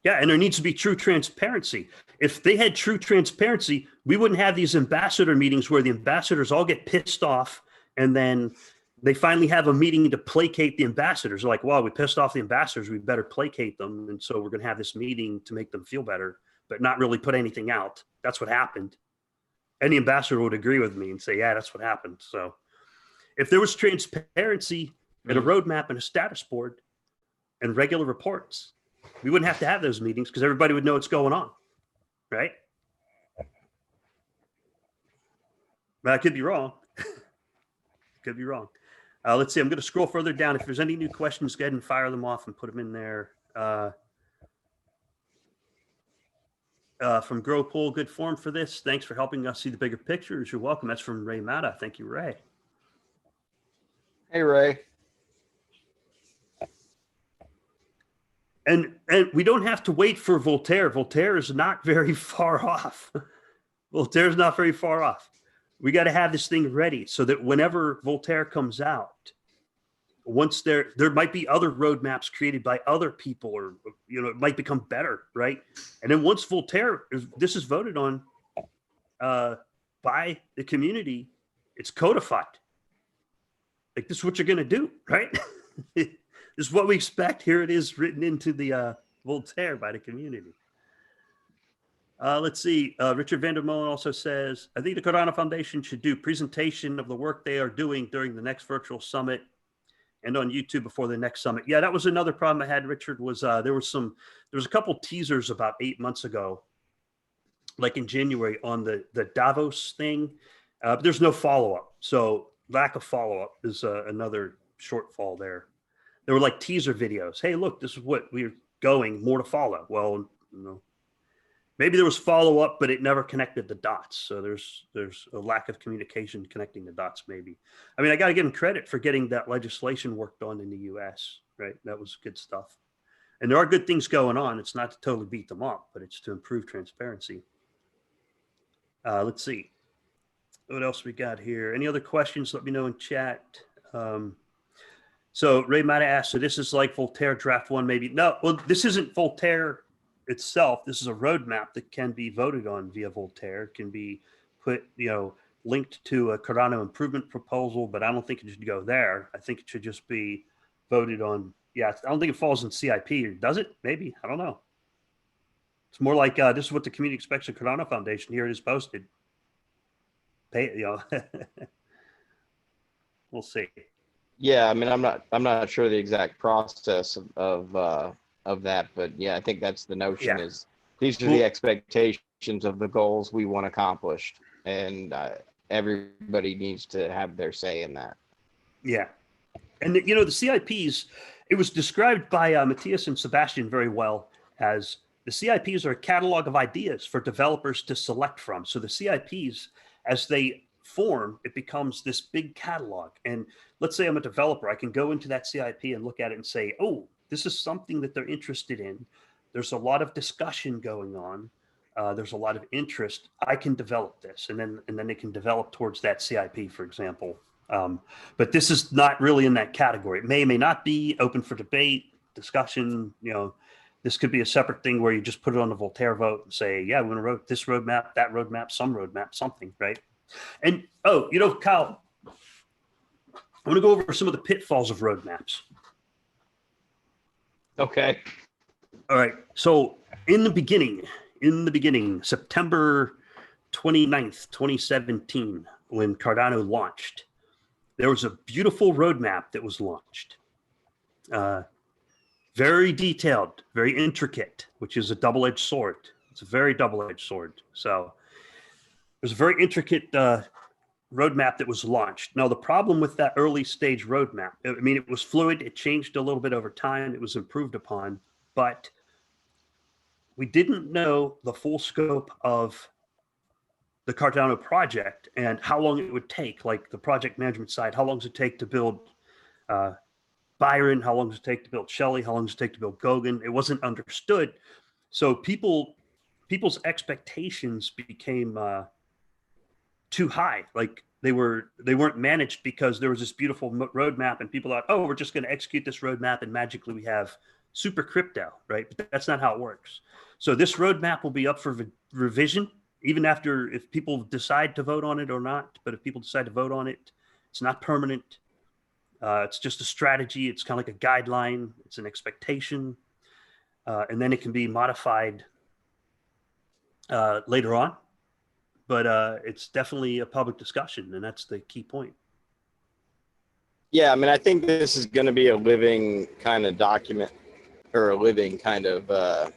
Yeah, and there needs to be true transparency. If they had true transparency, we wouldn't have these ambassador meetings where the ambassadors all get pissed off and then they finally have a meeting to placate the ambassadors. They're like, well, we pissed off the ambassadors, we better placate them. And so we're going to have this meeting to make them feel better, but not really put anything out. That's what happened. Any ambassador would agree with me and say, yeah, that's what happened. So if there was transparency and a roadmap and a status board and regular reports, we wouldn't have to have those meetings because everybody would know what's going on, right? But I could be wrong. Could be wrong. Let's see. I'm going to scroll further down. If there's any new questions, go ahead and fire them off and put them in there. From Grow Pool, good form for this. Thanks for helping us see the bigger pictures. You're welcome. That's from Ray Mata. Thank you, Ray. Hey, Ray. And we don't have to wait for Voltaire. Voltaire is not very far off. Voltaire's not very far off. We got to have this thing ready so that whenever Voltaire comes out, once there might be other roadmaps created by other people, or it might become better, right? And then once this is voted on by the community, it's codified. Like, this is what you're going to do, right? This is what we expect. Here it is written into the Voltaire by the community. Let's see. Richard Van der Molen also says, I think the Cardano Foundation should do presentation of the work they are doing during the next virtual summit. and on YouTube before the next summit. Yeah, that was another problem I had, Richard, was there was a couple teasers about 8 months ago, like in January on the Davos thing. But there's no follow-up. So lack of follow-up is another shortfall there. There were like teaser videos. Hey, look, this is what we're going, more to follow. Well, maybe there was follow-up, but it never connected the dots. So there's a lack of communication connecting the dots, maybe. I mean, I got to give them credit for getting that legislation worked on in the US, right? That was good stuff. And there are good things going on. It's not to totally beat them up, but it's to improve transparency. Let's see. What else we got here? Any other questions? Let me know in chat. So Ray might have asked, so this is like Voltaire draft one, maybe. No, well, this isn't Voltaire itself. This is a roadmap that can be voted on via Voltaire. It can be put, linked to a Cardano improvement proposal, but I don't think it should go there. I think it should just be voted on. Yeah, I don't think it falls in CIP. Does it? Maybe. I don't know. It's more like this is what the community expects of Cardano Foundation. Here it is posted. Pay, we'll see. Yeah, I mean, I'm not sure the exact process of that, but yeah, I think that's the notion. Is these are the expectations of the goals we want accomplished, and everybody needs to have their say in that. Yeah, and the CIPs, it was described by Matthias and Sebastian very well as the CIPs are a catalog of ideas for developers to select from. So the CIPs, as they form, it becomes this big catalog. And let's say I'm a developer, I can go into that CIP and look at it and say, oh, this is something that they're interested in. There's a lot of discussion going on. There's a lot of interest. I can develop this, and then they can develop towards that CIP, for example. But this is not really in that category. It may or may not be open for debate, discussion. This could be a separate thing where you just put it on the Voltaire vote and say, yeah, we're going to write this roadmap, that roadmap, some roadmap, something, right? And, Kyle, I want to go over some of the pitfalls of roadmaps. Okay. All right. So in the beginning, September 29th, 2017, when Cardano launched, there was a beautiful roadmap that was launched. Very detailed, very intricate, which is a double-edged sword. It's a very double-edged sword. So there's a very intricate roadmap that was launched. Now, the problem with that early stage roadmap, I mean, it was fluid. It changed a little bit over time. It was improved upon, but we didn't know the full scope of the Cardano project and how long it would take, like the project management side. How long does it take to build Byron? How long does it take to build Shelley? How long does it take to build Goguen? It wasn't understood. So people's expectations became too high. Like they weren't managed because there was this beautiful roadmap and people thought, oh, we're just going to execute this roadmap and magically we have super crypto, right? But that's not how it works. So this roadmap will be up for revision, even after if people decide to vote on it or not. But if people decide to vote on it, it's not permanent. It's just a strategy. It's kind of like a guideline. It's an expectation. And then it can be modified later on. But it's definitely a public discussion, and that's the key point. Yeah, I mean, I think this is going to be a living kind of document or a living kind of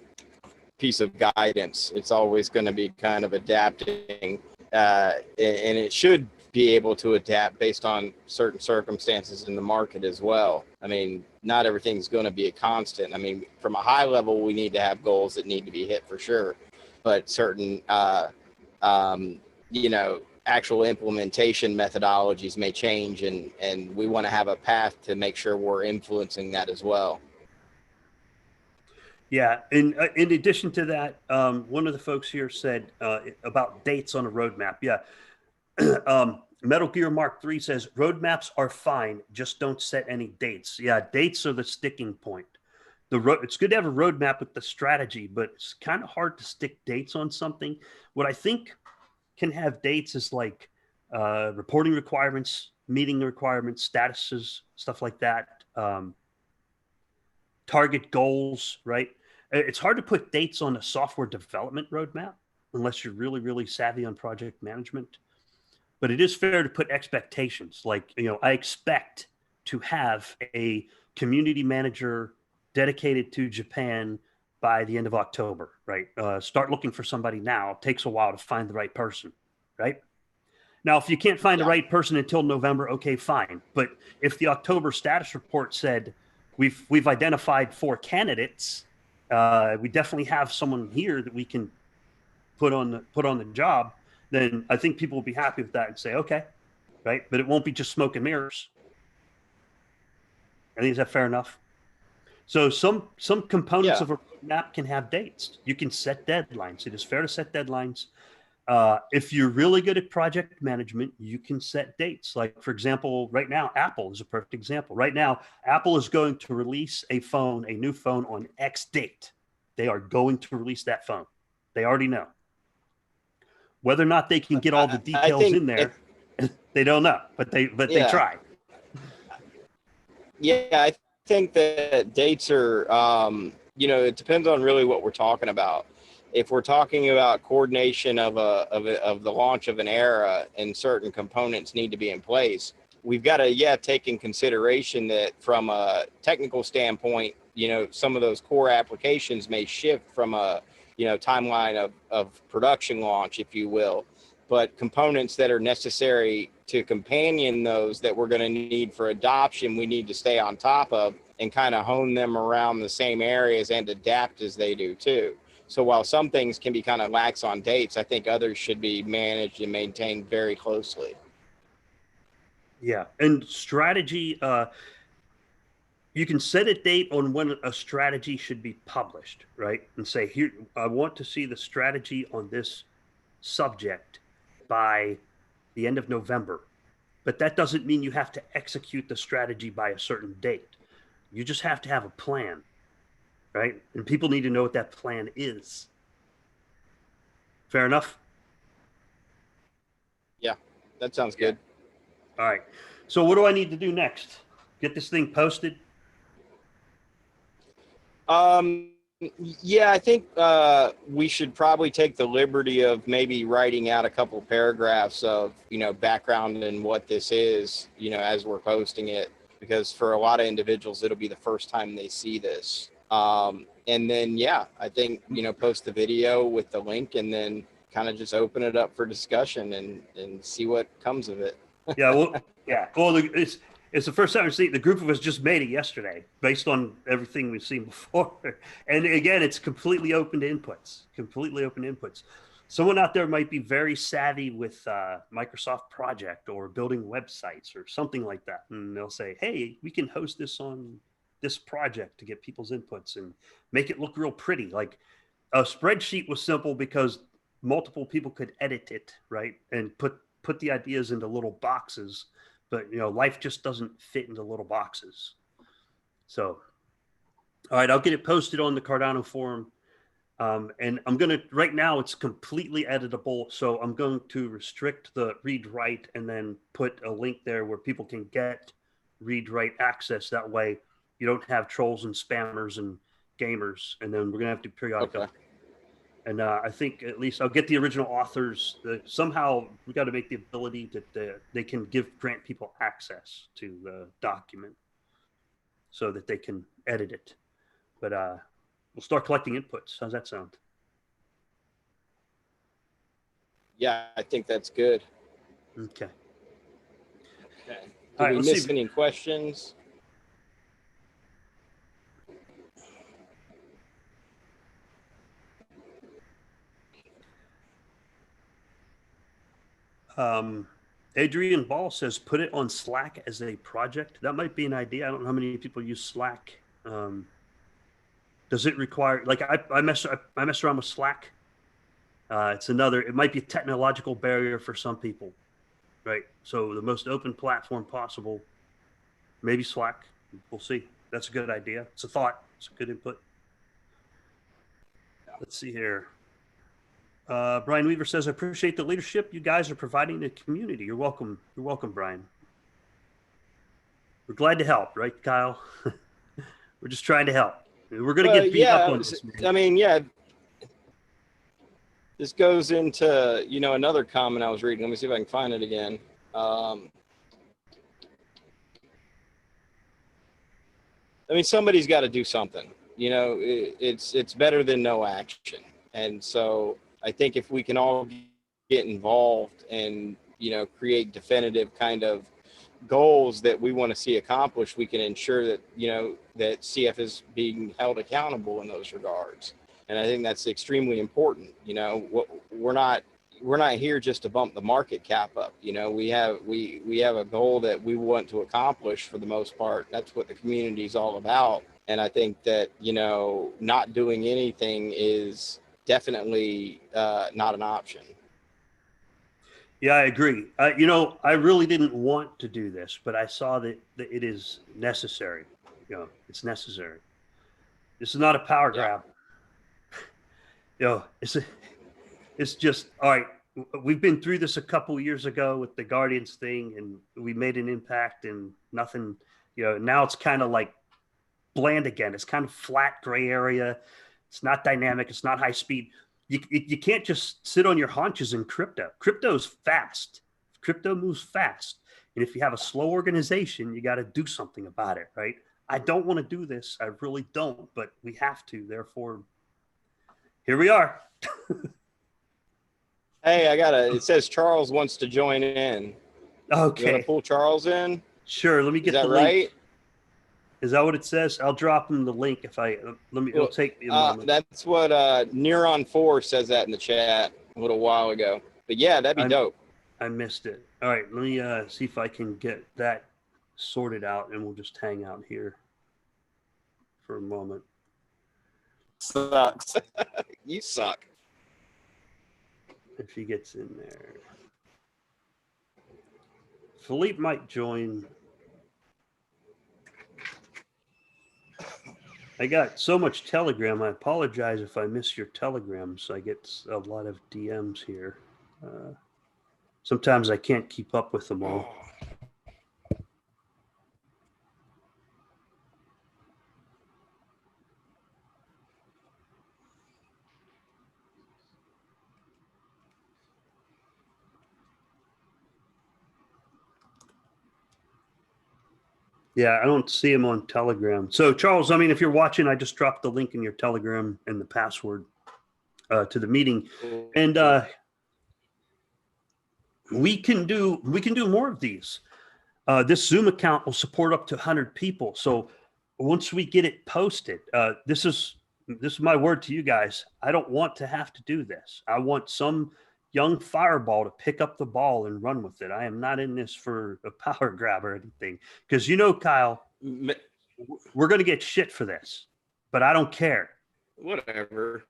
piece of guidance. It's always going to be kind of adapting, and it should be able to adapt based on certain circumstances in the market as well. I mean, not everything's going to be a constant. I mean, from a high level, we need to have goals that need to be hit for sure, but certain actual implementation methodologies may change, and we want to have a path to make sure we're influencing that as well. Yeah, in addition to that, one of the folks here said about dates on a roadmap. Yeah, Metal Gear Mark III says roadmaps are fine, just don't set any dates. Yeah, dates are the sticking point. It's good to have a roadmap with the strategy, but it's kind of hard to stick dates on something. What I think can have dates is like reporting requirements, meeting requirements, statuses, stuff like that. Target goals, right? It's hard to put dates on a software development roadmap unless you're really, really savvy on project management. But it is fair to put expectations. Like, I expect to have a community manager dedicated to Japan by the end of October, right? Start looking for somebody now. It takes a while to find the right person, right? Now, if you can't find the right person until November, okay, fine. But if the October status report said we've identified 4 candidates, we definitely have someone here that we can put on the job, then I think people will be happy with that and say, okay, right? But it won't be just smoke and mirrors. I think is that fair enough? So some components of a map can have dates. You can set deadlines. It is fair to set deadlines. If you're really good at project management, you can set dates. Like, for example, right now, Apple is a perfect example. Right now, Apple is going to release a new phone on X date. They are going to release that phone. They already know. Whether or not they can get all the details in there, they don't know, but they try. Yeah, I think that dates are, it depends on really what we're talking about. If we're talking about coordination of the launch of an era and certain components need to be in place, we've got to take in consideration that from a technical standpoint, some of those core applications may shift from a timeline of production launch, if you will, but components that are necessary to companion those that we're going to need for adoption, we need to stay on top of and kind of hone them around the same areas and adapt as they do too. So while some things can be kind of lax on dates, I think others should be managed and maintained very closely. Yeah, and strategy, you can set a date on when a strategy should be published, right? And say, here, I want to see the strategy on this subject by the end of November. But that doesn't mean you have to execute the strategy by a certain date. You just have to have a plan, right? And people need to know what that plan is. Fair enough? Yeah, that sounds good. All right. So what do I need to do next? Get this thing posted? Yeah, I think we should probably take the liberty of maybe writing out a couple paragraphs of, background and what this is, as we're posting it, because for a lot of individuals, it'll be the first time they see this. And then, I think, post the video with the link and then kind of just open it up for discussion and see what comes of it. Well, it's the first time I've seen the group of us just made it yesterday based on everything we've seen before. And again, it's completely open to inputs. Someone out there might be very savvy with Microsoft Project or building websites or something like that. And they'll say, hey, we can host this on this project to get people's inputs and make it look real pretty. Like a spreadsheet was simple because multiple people could edit it, right? And put the ideas into little boxes. But, life just doesn't fit into little boxes. So, all right, I'll get it posted on the Cardano forum. And I'm going to, right now, it's completely editable. So I'm going to restrict the read write and then put a link there where people can get read write access. That way you don't have trolls and spammers and gamers. And then we're going to have to periodic update. And I think at least I'll get the original authors. Somehow we got to make the ability that they can grant people access to the document so that they can edit it. But we'll start collecting inputs. How's that sound? Yeah, I think that's good. Okay. Did we miss any questions? Adrian Ball says, put it on Slack as a project. That might be an idea. I don't know how many people use Slack. Does it require, like I mess around with Slack. It might be a technological barrier for some people, right? So the most open platform possible, maybe Slack. We'll see. That's a good idea. It's a thought. It's a good input. Let's see here. Brian Weaver says, I appreciate the leadership you guys are providing the community. You're welcome. You're welcome, Brian. We're glad to help, right, Kyle? We're just trying to help. We're going to get beat up on this, man. I mean, this goes into, another comment I was reading. Let me see if I can find it again. I mean, somebody's got to do something. You know, it's better than no action. And so I think if we can all get involved and, you know, create definitive kind of goals that we want to see accomplished, we can ensure that, you know, that CF is being held accountable in those regards. And I think that's extremely important. You know, we're not here just to bump the market cap up. You know, we have a goal that we want to accomplish for the most part. That's what the community is all about. And I think that, you know, not doing anything is definitely not an option. Yeah, I agree. You know, I really didn't want to do this, but I saw that it is necessary. You know, it's necessary. This is not a power grab. You know, it's just all right. We've been through this a couple of years ago with the Guardians thing, and we made an impact, and nothing. You know, now it's kind of like bland again. It's kind of flat gray area. It's not dynamic. It's not high speed. You can't just sit on your haunches in crypto. Crypto's fast. Crypto moves fast. And if you have a slow organization, you got to do something about it, right? I don't want to do this. I really don't, but we have to. Therefore, here we are. Hey, it says Charles wants to join in. Okay. You want to pull Charles in? Sure. Let me get the link. Right? Is that what it says? I'll drop him the link if it'll take me a moment. That's what Neuron 4 says that in the chat a little while ago. But yeah, that'd be dope. I missed it. All right, let me see if I can get that sorted out, and we'll just hang out here for a moment. Sucks. You suck. If he gets in there. Philippe might join. I got so much Telegram. I apologize if I miss your Telegrams. I get a lot of DMs here. Sometimes I can't keep up with them all. Yeah, I don't see him on Telegram. So, Charles, I mean, if you're watching, I just dropped the link in your Telegram and the password to the meeting, and we can do more of these. This Zoom account will support up to 100 people. So, once we get it posted, this is my word to you guys. I don't want to have to do this. I want some young fireball to pick up the ball and run with it. I am not in this for a power grab or anything. Because you know, Kyle, we're going to get shit for this. But I don't care. Whatever.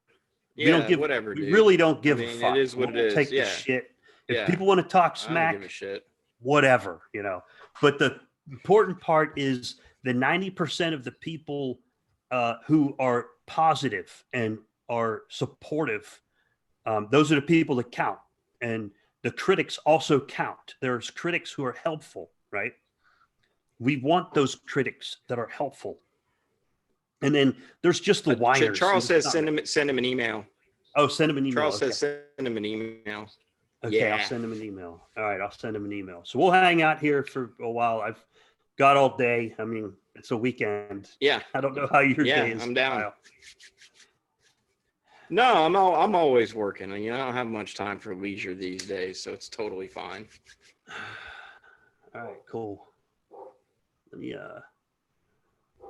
Whatever. We really don't give a fuck. It is what it is. Take the shit. If people want to talk smack, I don't give a shit. Whatever, you know. But the important part is the 90% of the people who are positive and are supportive. Those are the people that count, and the critics also count. There's critics who are helpful, right? We want those critics that are helpful, and then there's just the whiners. Charles says send him an email. Oh, send him an email. Charles says send him an email. Okay, yeah. I'll send him an email. All right, I'll send him an email. So we'll hang out here for a while. I've got all day. I mean, it's a weekend. Yeah. I don't know how your day is. I'm down. Kyle. No, I'm always working. You know, I don't have much time for leisure these days, so it's totally fine. All right, cool. Let me I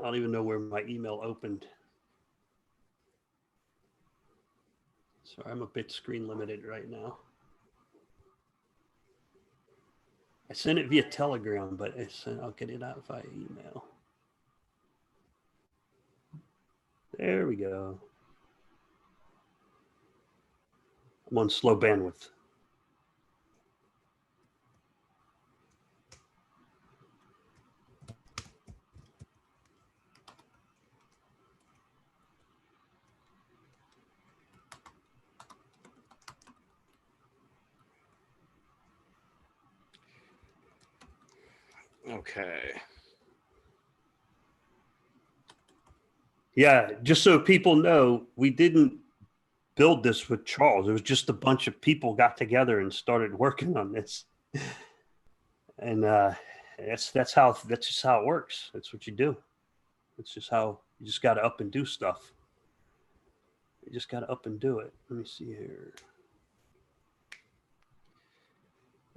don't even know where my email opened. Sorry, I'm a bit screen limited right now. I sent it via Telegram, but I'll get it out via email. There we go. I'm on slow bandwidth. Okay. Yeah, just so people know, we didn't build this with Charles. It was just a bunch of people got together and started working on this. And that's just how it works. That's what you do. It's just how you just got to up and do stuff. You just got to up and do it. Let me see here.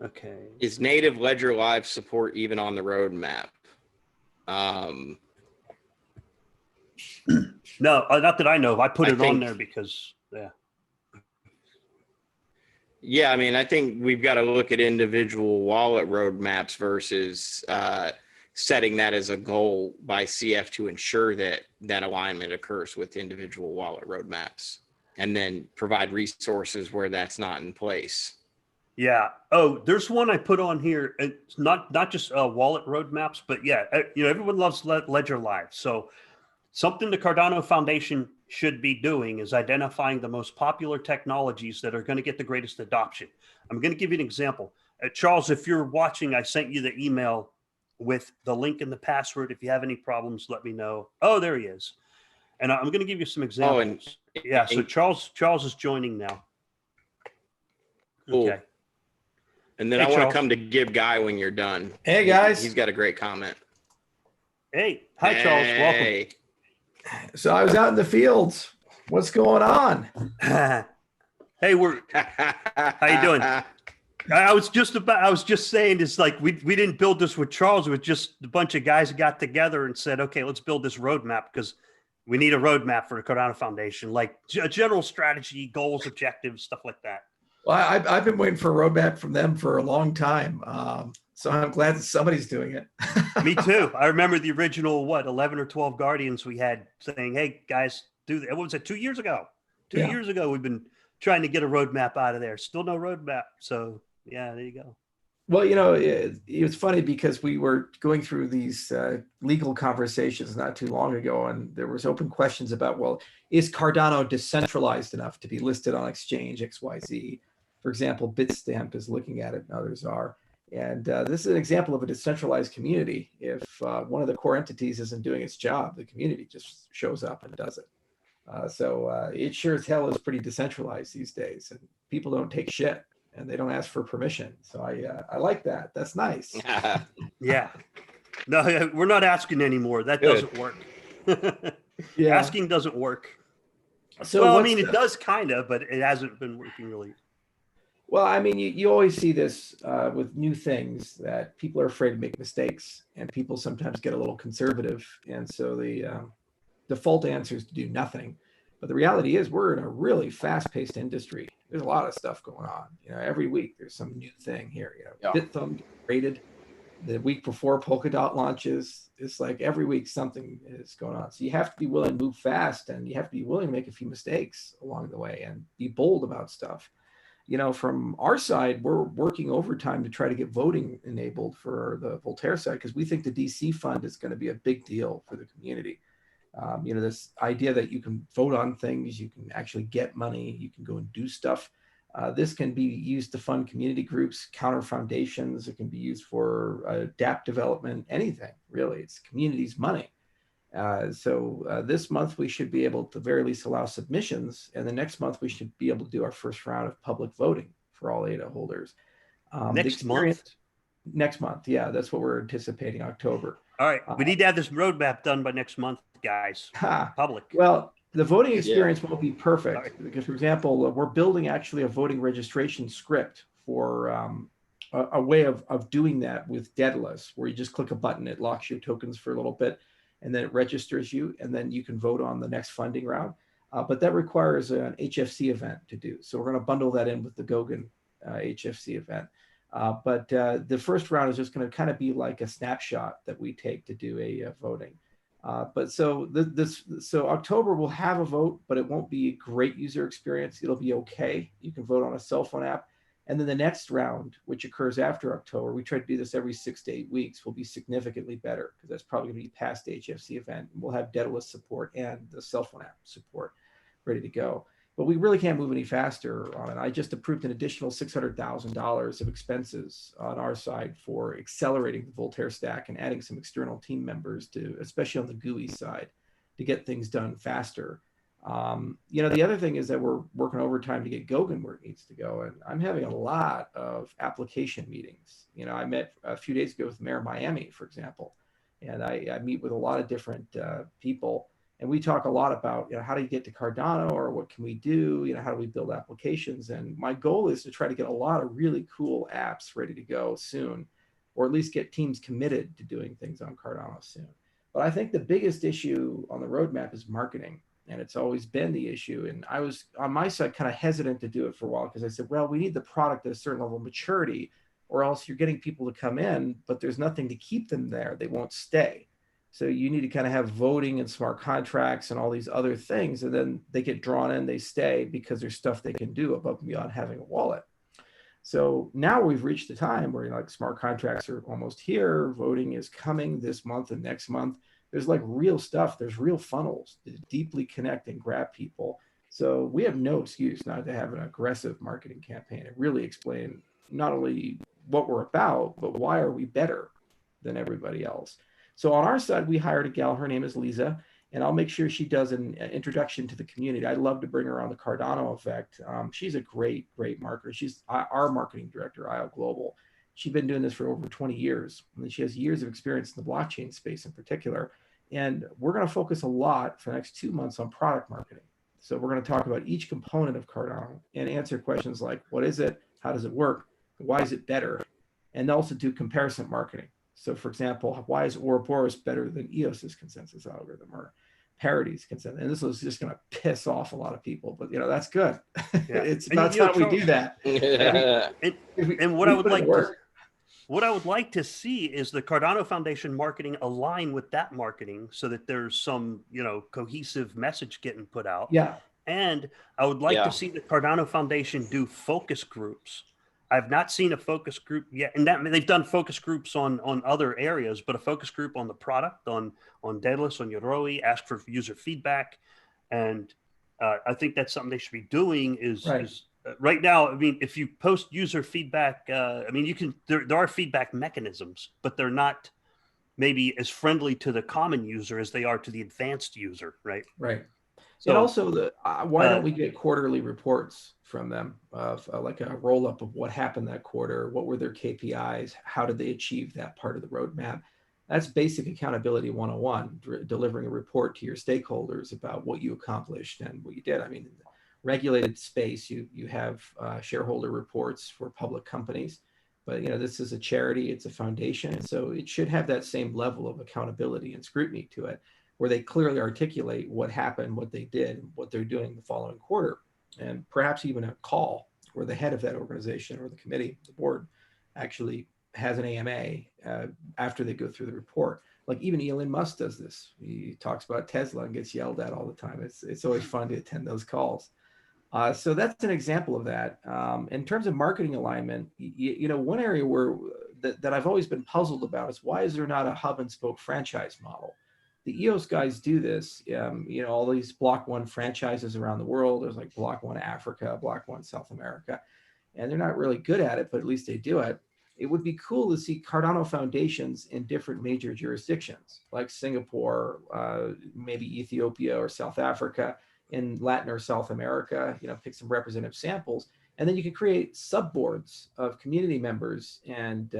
Okay. Is native Ledger Live support even on the roadmap? No, not that I know of. I put it on think- there because, yeah. Yeah, I mean, I think we've got to look at individual wallet roadmaps versus setting that as a goal by CF to ensure that that alignment occurs with individual wallet roadmaps, and then provide resources where that's not in place. Yeah. Oh, there's one I put on here. It's not just wallet roadmaps, but yeah, everyone loves Ledger Live. So something the Cardano Foundation should be doing is identifying the most popular technologies that are going to get the greatest adoption. I'm going to give you an example. Charles, if you're watching, I sent you the email with the link and the password. If you have any problems, let me know. Oh, there he is. And I'm going to give you some examples. Yeah. So Charles is joining now. Cool. Okay. And then Hey, I want Charles. to come to Give Guy when you're done. Hey, guys. He's got a great comment. Hey, hi, Charles. Welcome. Hey. So I was out in the fields. What's going on? Hey, how you doing? I was just saying, it's like we didn't build this with Charles. It was just a bunch of guys got together and said, okay, let's build this roadmap because we need a roadmap for the Cardano Foundation, like a general strategy, goals, objectives, stuff like that. Well, I've been waiting for a roadmap from them for a long time. So I'm glad that somebody's doing it. Me too. I remember the original, 11 or 12 Guardians we had saying, hey, guys, do that. What was it, 2 years ago? Two Yeah. years ago, we've been trying to get a roadmap out of there. Still no roadmap. So, yeah, there you go. Well, it was funny because we were going through these legal conversations not too long ago, and there was open questions about, well, is Cardano decentralized enough to be listed on exchange XYZ? For example, Bitstamp is looking at it, and others are. And this is an example of a decentralized community. If one of the core entities isn't doing its job, the community just shows up and does it. So it sure as hell is pretty decentralized these days, and people don't take shit and they don't ask for permission. So I like that. That's nice. Yeah. No, we're not asking anymore. That Good. doesn't work. Yeah. Asking doesn't work. So Well, I what's mean, the- it does kind of, but it hasn't been working really. Well, I mean, you always see this with new things, that people are afraid to make mistakes, and people sometimes get a little conservative. And so the default answer is to do nothing. But the reality is we're in a really fast-paced industry. There's a lot of stuff going on. Every week there's some new thing here. Yeah. BitThumb rated the week before Polkadot launches. It's like every week something is going on. So you have to be willing to move fast, and you have to be willing to make a few mistakes along the way and be bold about stuff. From our side, we're working overtime to try to get voting enabled for the Voltaire side, because we think the DC fund is going to be a big deal for the community. This idea that you can vote on things, you can actually get money, you can go and do stuff. This can be used to fund community groups, counter foundations. It can be used for DApp development, anything, really. It's community's money. So this month we should be able to very least allow submissions, and the next month we should be able to do our first round of public voting for all ADA holders. Next month? Next month, yeah, that's what we're anticipating, October. All right. We need to have this roadmap done by next month, guys. Public. Well, the voting experience won't be All perfect right. because, for example, we're building actually a voting registration script for a way of doing that with Daedalus, where you just click a button, it locks your tokens for a little bit, and then it registers you, and then you can vote on the next funding round. But that requires an HFC event to do. So we're going to bundle that in with the Goguen HFC event. But the first round is just going to kind of be like a snapshot that we take to do a voting. So October will have a vote, but it won't be a great user experience. It'll be okay. You can vote on a cell phone app. And then the next round, which occurs after October, we try to do this every 6 to 8 weeks, will be significantly better, because that's probably going to be past the HFC event. We'll have Daedalus support and the cell phone app support ready to go. But we really can't move any faster on it. I just approved an additional $600,000 of expenses on our side for accelerating the Voltaire stack and adding some external team members to, especially on the GUI side, to get things done faster. The other thing is that we're working overtime to get Goguen where it needs to go. And I'm having a lot of application meetings. I met a few days ago with Mayor of Miami, for example, And I meet with a lot of different people, and we talk a lot about, how do you get to Cardano, or what can we do? How do we build applications? And my goal is to try to get a lot of really cool apps ready to go soon, or at least get teams committed to doing things on Cardano soon. But I think the biggest issue on the roadmap is marketing. And it's always been the issue. And I was on my side kind of hesitant to do it for a while, because I said, well, we need the product at a certain level of maturity, or else you're getting people to come in, but there's nothing to keep them there. They won't stay. So you need to kind of have voting and smart contracts and all these other things. And then they get drawn in, they stay because there's stuff they can do above and beyond having a wallet. So now we've reached the time where like smart contracts are almost here. Voting is coming this month and next month. There's like real stuff. There's real funnels to deeply connect and grab people. So we have no excuse not to have an aggressive marketing campaign and really explain not only what we're about, but why are we better than everybody else. So on our side, we hired a gal. Her name is Lisa, and I'll make sure she does an introduction to the community. I'd love to bring her on the Cardano effect. She's a great marketer. She's our marketing director, IO Global. She's been doing this for over 20 years, and she has years of experience in the blockchain space in particular. And we're going to focus a lot for the next 2 months on product marketing. So we're going to talk about each component of Cardano and answer questions like, what is it? How does it work? Why is it better? And also do comparison marketing. So for example, why is Ouroboros better than EOS's consensus algorithm, or Parity's consensus? And this is just going to piss off a lot of people, but that's good. Yeah. It's about time we do that. And what I would like to see is the Cardano Foundation marketing align with that marketing, so that there's some, cohesive message getting put out. Yeah. And I would like to see the Cardano Foundation do focus groups. I've not seen a focus group yet, and that they've done focus groups on other areas, but a focus group on the product, on Daedalus, on Yoroi, ask for user feedback. And I think that's something they should be doing is right now. I mean, if you post user feedback, you can, there are feedback mechanisms, but they're not maybe as friendly to the common user as they are to the advanced user. Right. Right. So, and also, why don't we get quarterly reports from them of like a roll up of what happened that quarter? What were their KPIs? How did they achieve that part of the roadmap? That's basic accountability 101, delivering a report to your stakeholders about what you accomplished and what you did. I mean, in the regulated space, you have shareholder reports for public companies, but this is a charity, it's a foundation, so it should have that same level of accountability and scrutiny to it, where they clearly articulate what happened, what they did, what they're doing the following quarter, and perhaps even a call where the head of that organization or the committee, the board, actually has an AMA after they go through the report. Like even Elon Musk does this. He talks about Tesla and gets yelled at all the time. It's always fun to attend those calls. So that's an example of that. In terms of marketing alignment, one area that I've always been puzzled about is why is there not a hub and spoke franchise model? The EOS guys do this, all these Block 1 franchises around the world. There's like Block 1 Africa, Block 1 South America, and they're not really good at it, but at least they do it. It would be cool to see Cardano foundations in different major jurisdictions, like Singapore, maybe Ethiopia or South Africa, in Latin or South America, pick some representative samples. And then you can create subboards of community members and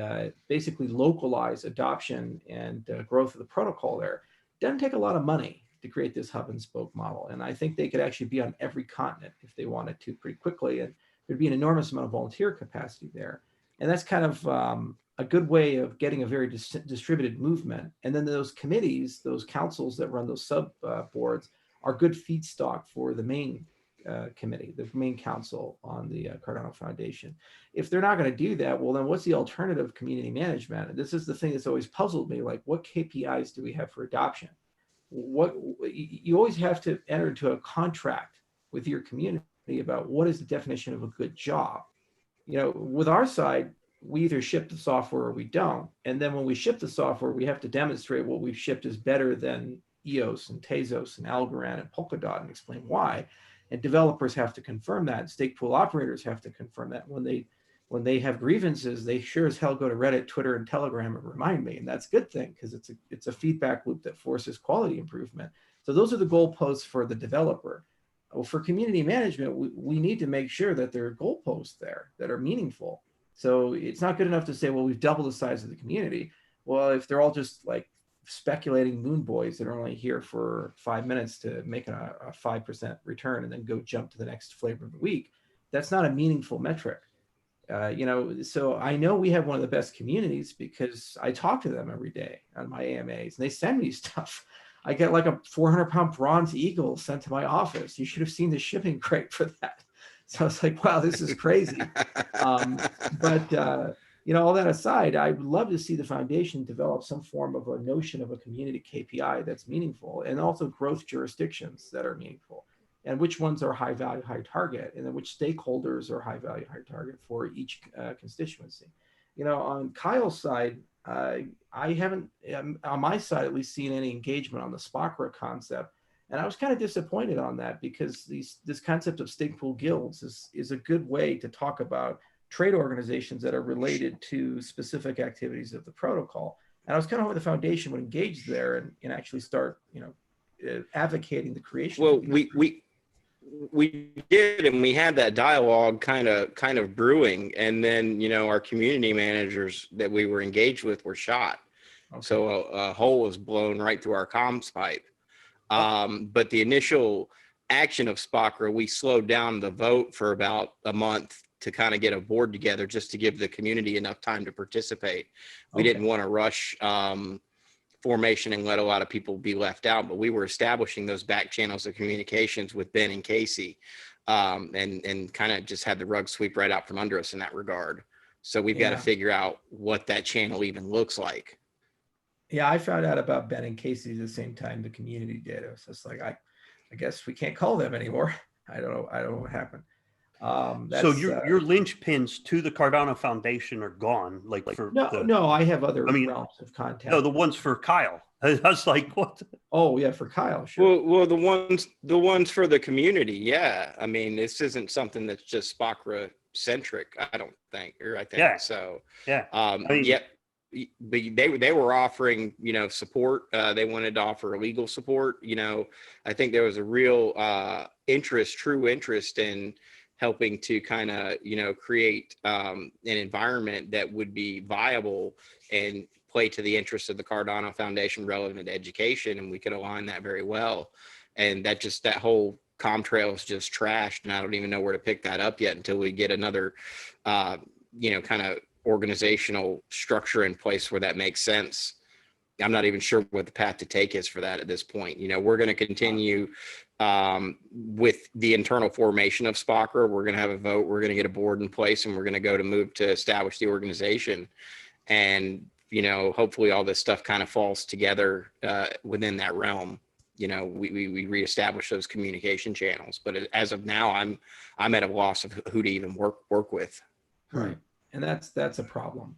basically localize adoption and growth of the protocol there. Doesn't take a lot of money to create this hub and spoke model. And I think they could actually be on every continent if they wanted to pretty quickly. And there'd be an enormous amount of volunteer capacity there. And that's kind of a good way of getting a very distributed movement. And then those committees, those councils that run those sub boards are good feedstock for the main committee, the main council on the Cardano Foundation. If they're not going to do that, well, then what's the alternative community management? And this is the thing that's always puzzled me, like what KPIs do we have for adoption? What you always have to enter into a contract with your community about what is the definition of a good job. With our side, we either ship the software or we don't. And then when we ship the software, we have to demonstrate what we've shipped is better than EOS and Tezos and Algorand and Polkadot and explain why. And developers have to confirm that. Stake pool operators have to confirm that. When they have grievances, they sure as hell go to Reddit, Twitter, and Telegram and remind me. And that's a good thing because it's a feedback loop that forces quality improvement. So those are the goalposts for the developer. Well, for community management, we need to make sure that there are goalposts there that are meaningful. So it's not good enough to say, well, we've doubled the size of the community. Well, if they're all just like speculating moon boys that are only here for 5 minutes to make a 5% return and then go jump to the next flavor of the week. That's not a meaningful metric. So I know we have one of the best communities because I talk to them every day on my AMAs, and they send me stuff. I get like a 400-pound bronze eagle sent to my office. You should have seen the shipping crate for that. So I was like, wow, this is crazy. But all that aside, I would love to see the foundation develop some form of a notion of a community KPI that's meaningful, and also growth jurisdictions that are meaningful, and which ones are high value, high target, and then which stakeholders are high value, high target for each constituency. On Kyle's side, I haven't, on my side at least, seen any engagement on the SPOCRA concept. And I was kind of disappointed on that, because this concept of stake pool guilds is a good way to talk about trade organizations that are related to specific activities of the protocol. And I was kind of hoping the foundation would engage there and actually start, advocating the creation. Well, we did, and we had that dialogue kind of brewing, and then our community managers that we were engaged with were shot. Okay. So a hole was blown right through our comms pipe. But the initial action of SPOCRA, we slowed down the vote for about a month to kind of get a board together, just to give the community enough time to participate. We didn't want to rush formation and let a lot of people be left out, but we were establishing those back channels of communications with Ben and Casey, and kind of just had the rug sweep right out from under us in that regard. So we've got to figure out what that channel even looks like. Yeah, I found out about Ben and Casey at the same time the community did. It was just like, I guess we can't call them anymore. I don't know what happened. So your linchpins to the Cardano Foundation are gone. No, I have other realms of contact. No, the ones for Kyle. I was like, what? Oh yeah, for Kyle, sure. Well, the ones for the community, yeah. I mean, this isn't something that's just SPOCRA centric. I don't think, or I think so. Yeah. But they were offering, support. They wanted to offer legal support. I think there was a real true interest in helping to kind of, create an environment that would be viable and play to the interests of the Cardano Foundation relevant to education. And we could align that very well. And that whole Comtrail is just trashed. And I don't even know where to pick that up yet until we get another, kind of organizational structure in place where that makes sense. I'm not even sure what the path to take is for that at this point. We're going to continue with the internal formation of SPOCRA. We're going to have a vote. We're going to get a board in place, and we're going to move to establish the organization. And, hopefully all this stuff kind of falls together within that realm. We reestablish those communication channels. But as of now, I'm at a loss of who to even work with. Right. And that's a problem.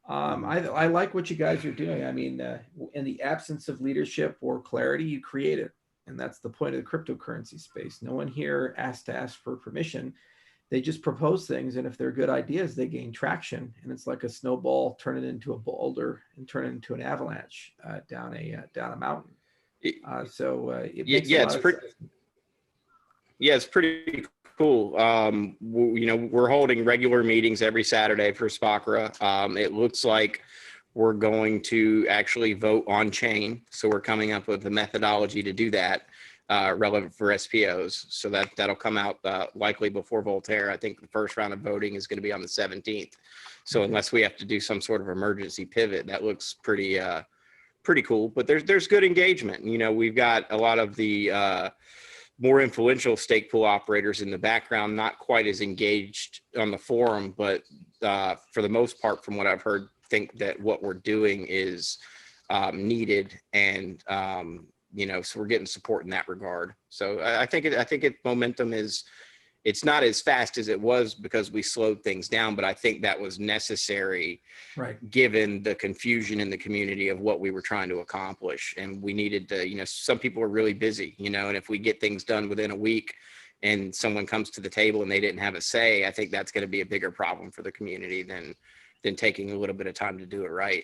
I like what you guys are doing. I mean, in the absence of leadership or clarity, you create it. And that's the point of the cryptocurrency space. No one here has to ask for permission. They just propose things. And if they're good ideas, they gain traction. And it's like a snowball, turn it into a boulder and turn it into an avalanche down a mountain. It's pretty cool. We're holding regular meetings every Saturday for SPOCRA. It looks like we're going to actually vote on chain. So we're coming up with a methodology to do that relevant for SPOs. So that'll come out likely before Voltaire. I think the first round of voting is going to be on the 17th. So unless we have to do some sort of emergency pivot, that looks pretty cool. But there's good engagement. We've got a lot of the more influential stake pool operators in the background, not quite as engaged on the forum, but for the most part, from what I've heard, think that what we're doing is needed, and so we're getting support in that regard. So I think momentum is, it's not as fast as it was because we slowed things down, but I think that was necessary, right, given the confusion in the community of what we were trying to accomplish. And we needed to, some people are really busy, and if we get things done within a week and someone comes to the table and they didn't have a say, I think that's going to be a bigger problem for the community than taking a little bit of time to do it right.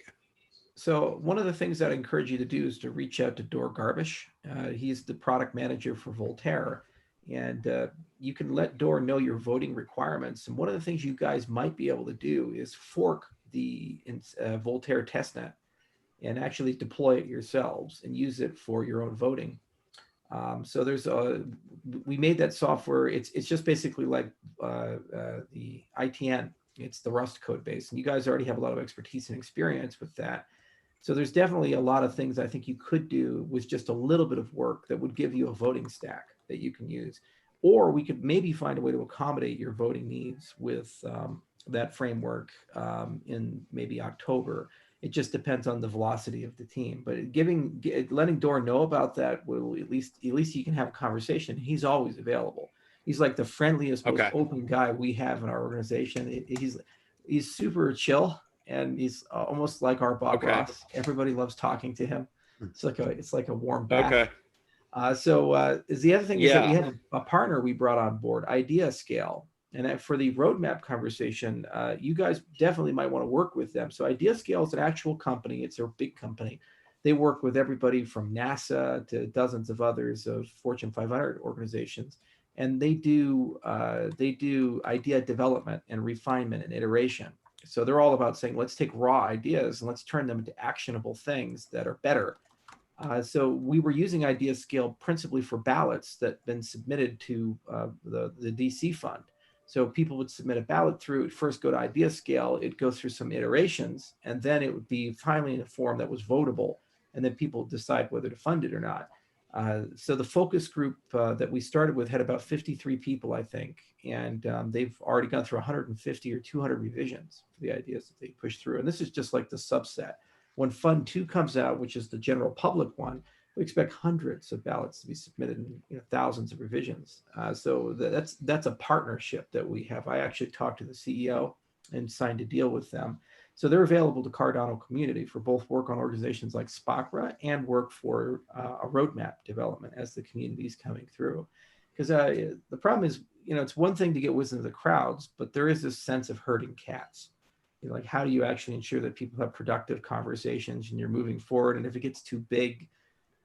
So one of the things that I encourage you to do is to reach out to Dor Garbish. He's the product manager for Voltaire. And you can let Dor know your voting requirements. And one of the things you guys might be able to do is fork the Voltaire testnet and actually deploy it yourselves and use it for your own voting. So we made that software. It's just basically like the ITN. It's the Rust code base, and you guys already have a lot of expertise and experience with that. So there's definitely a lot of things I think you could do with just a little bit of work that would give you a voting stack that you can use. Or we could maybe find a way to accommodate your voting needs with that framework in maybe October. It just depends on the velocity of the team. But letting Dor know about that will at least you can have a conversation. He's always available. He's like the friendliest, most open guy we have in our organization. He's super chill, and he's almost like our Bob Ross. Everybody loves talking to him. It's like a warm bath. Is the other thing is that we have a partner we brought on board, Idea Scale. And for the roadmap conversation, you guys definitely might want to work with them. So Idea Scale is an actual company. It's a big company. They work with everybody from NASA to dozens of others of Fortune 500 organizations. And they do idea development and refinement and iteration. So they're all about saying, let's take raw ideas and let's turn them into actionable things that are better. So we were using Idea Scale principally for ballots that have been submitted to the DC fund. So people would submit a ballot through, it first go to Idea Scale, it goes through some iterations, and then it would be finally in a form that was votable, and then people decide whether to fund it or not. So the focus group that we started with had about 53 people, I think, and they've already gone through 150 or 200 revisions for the ideas that they pushed through. And this is just like the subset. When Fund 2 comes out, which is the general public one, we expect hundreds of ballots to be submitted and thousands of revisions. So that's a partnership that we have. I actually talked to the CEO and signed a deal with them. So they're available to Cardano community for both work on organizations like SPOCRA and work for a roadmap development as the community is coming through. Because the problem is, it's one thing to get wisdom of the crowds, but there is this sense of herding cats. Like, how do you actually ensure that people have productive conversations and you're moving forward? And if it gets too big,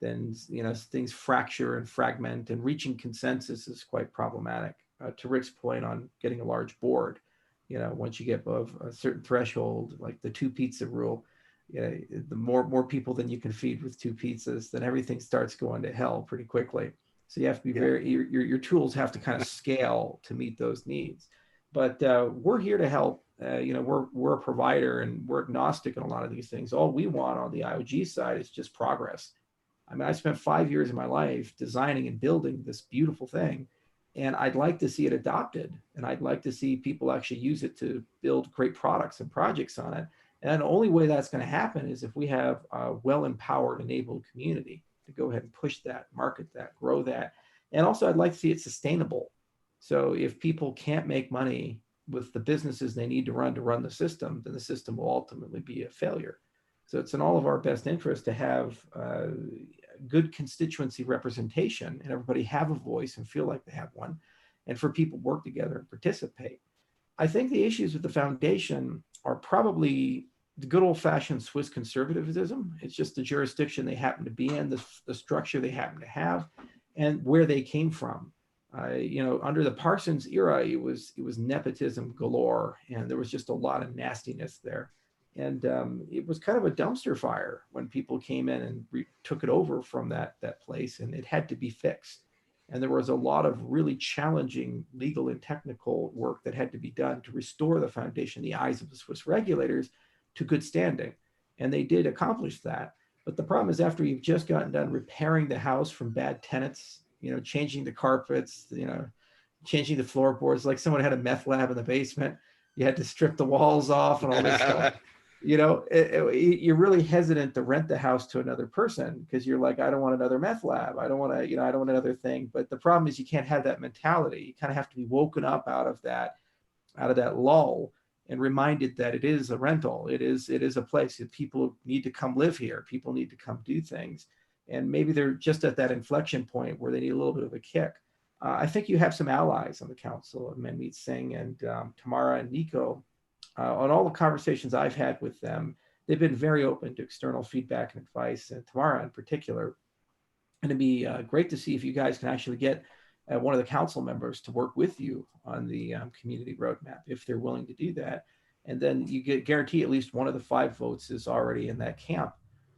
then things fracture and fragment, and reaching consensus is quite problematic. To Rick's point on getting a large board, once you get above a certain threshold, like the 2 pizza rule, the more people than you can feed with 2 pizzas, then everything starts going to hell pretty quickly. So you have to be your tools have to kind of scale to meet those needs. But we're here to help. We're a provider and we're agnostic in a lot of these things. All we want on the IOG side is just progress. I mean, I spent 5 years of my life designing and building this beautiful thing, and I'd like to see it adopted, and I'd like to see people actually use it to build great products and projects on it. And the only way that's going to happen is if we have a well-empowered, enabled community to go ahead and push that, market that, grow that. And also, I'd like to see it sustainable. So if people can't make money with the businesses they need to run the system, then the system will ultimately be a failure. So it's in all of our best interest to have good constituency representation and everybody have a voice and feel like they have one, and for people to work together and participate. I think the issues with the foundation are probably the good old-fashioned Swiss conservatism. It's just the jurisdiction they happen to be in, the structure they happen to have, and where they came from. Under the Parsons era, it was nepotism galore, and there was just a lot of nastiness there. And it was kind of a dumpster fire when people came in and took it over from that place, and it had to be fixed. And there was a lot of really challenging legal and technical work that had to be done to restore the foundation in the eyes of the Swiss regulators to good standing. And they did accomplish that. But the problem is, after you've just gotten done repairing the house from bad tenants, changing the carpets, changing the floorboards, like someone had a meth lab in the basement, you had to strip the walls off and all this stuff. You're really hesitant to rent the house to another person because you're like, I don't want another meth lab. I don't want to, I don't want another thing. But the problem is you can't have that mentality. You kind of have to be woken up out of that lull and reminded that it is a rental. It is a place that people need to come live here. People need to come do things. And maybe they're just at that inflection point where they need a little bit of a kick. I think you have some allies on the council, Manmeet Singh and Tamara and Nico. On all the conversations I've had with them, they've been very open to external feedback and advice, and Tamara in particular. And it'd be great to see if you guys can actually get one of the council members to work with you on the community roadmap, if they're willing to do that. And then you guarantee at least one of the 5 votes is already in that camp.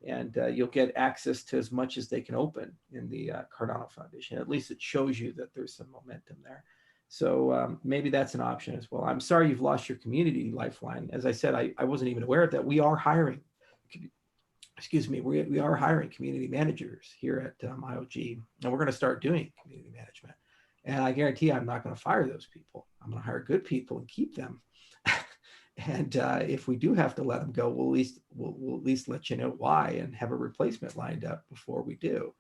and you'll get access to as much as they can open in the Cardano Foundation. At least it shows you that there's some momentum there. So maybe that's an option as well. I'm sorry you've lost your community lifeline. As I said, I wasn't even aware of that. We are hiring, excuse me, we are hiring community managers here at IOG, and we're going to start doing community management. And I guarantee I'm not going to fire those people. I'm going to hire good people and keep them. And if we do have to let them go, we'll at least let you know why and have a replacement lined up before we do.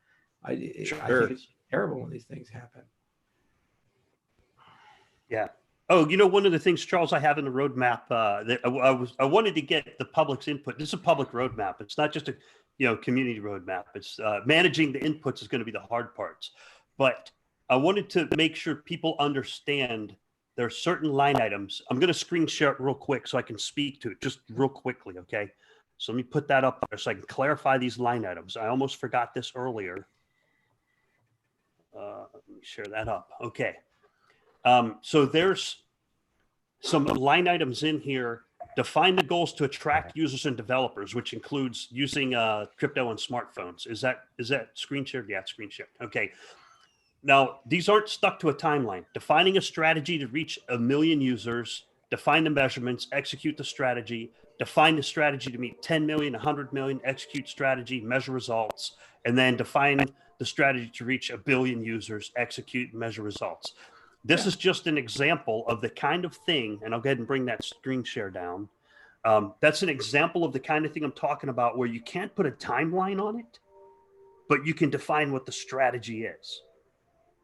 I think it's terrible when these things happen. Yeah. Oh, one of the things, Charles, I have in the roadmap that I wanted to get the public's input. This is a public roadmap. It's not just a community roadmap. It's managing the inputs is going to be the hard parts. But I wanted to make sure people understand there are certain line items. I'm going to screen share it real quick so I can speak to it just real quickly. Okay. So let me put that up there so I can clarify these line items. I almost forgot this earlier. Let me share that up. Okay. So there's some line items in here. Define the goals to attract users and developers, which includes using crypto on smartphones. Is that screen shared? Yeah, screen shared. Okay. Now, these aren't stuck to a timeline. Defining a strategy to reach 1 million users, define the measurements, execute the strategy, define the strategy to meet 10 million, 100 million, execute strategy, measure results, and then define the strategy to reach 1 billion users, execute, and measure results. This is just an example of the kind of thing, and I'll go ahead and bring that screen share down. That's an example of the kind of thing I'm talking about where you can't put a timeline on it, but you can define what the strategy is.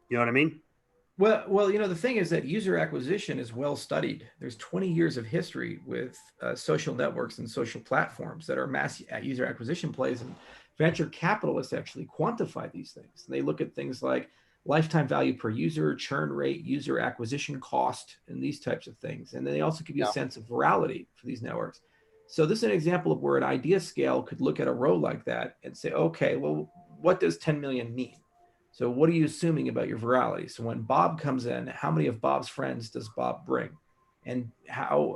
You know what I mean? Well, the thing is that user acquisition is well studied. There's 20 years of history with social networks and social platforms that are mass user acquisition plays, and venture capitalists actually quantify these things. And they look at things like lifetime value per user, churn rate, user acquisition cost, and these types of things. And then they also give you a sense of virality for these networks. So this is an example of where an idea scale could look at a row like that and say, okay, well, what does 10 million mean? So what are you assuming about your virality? So when Bob comes in, how many of Bob's friends does Bob bring? And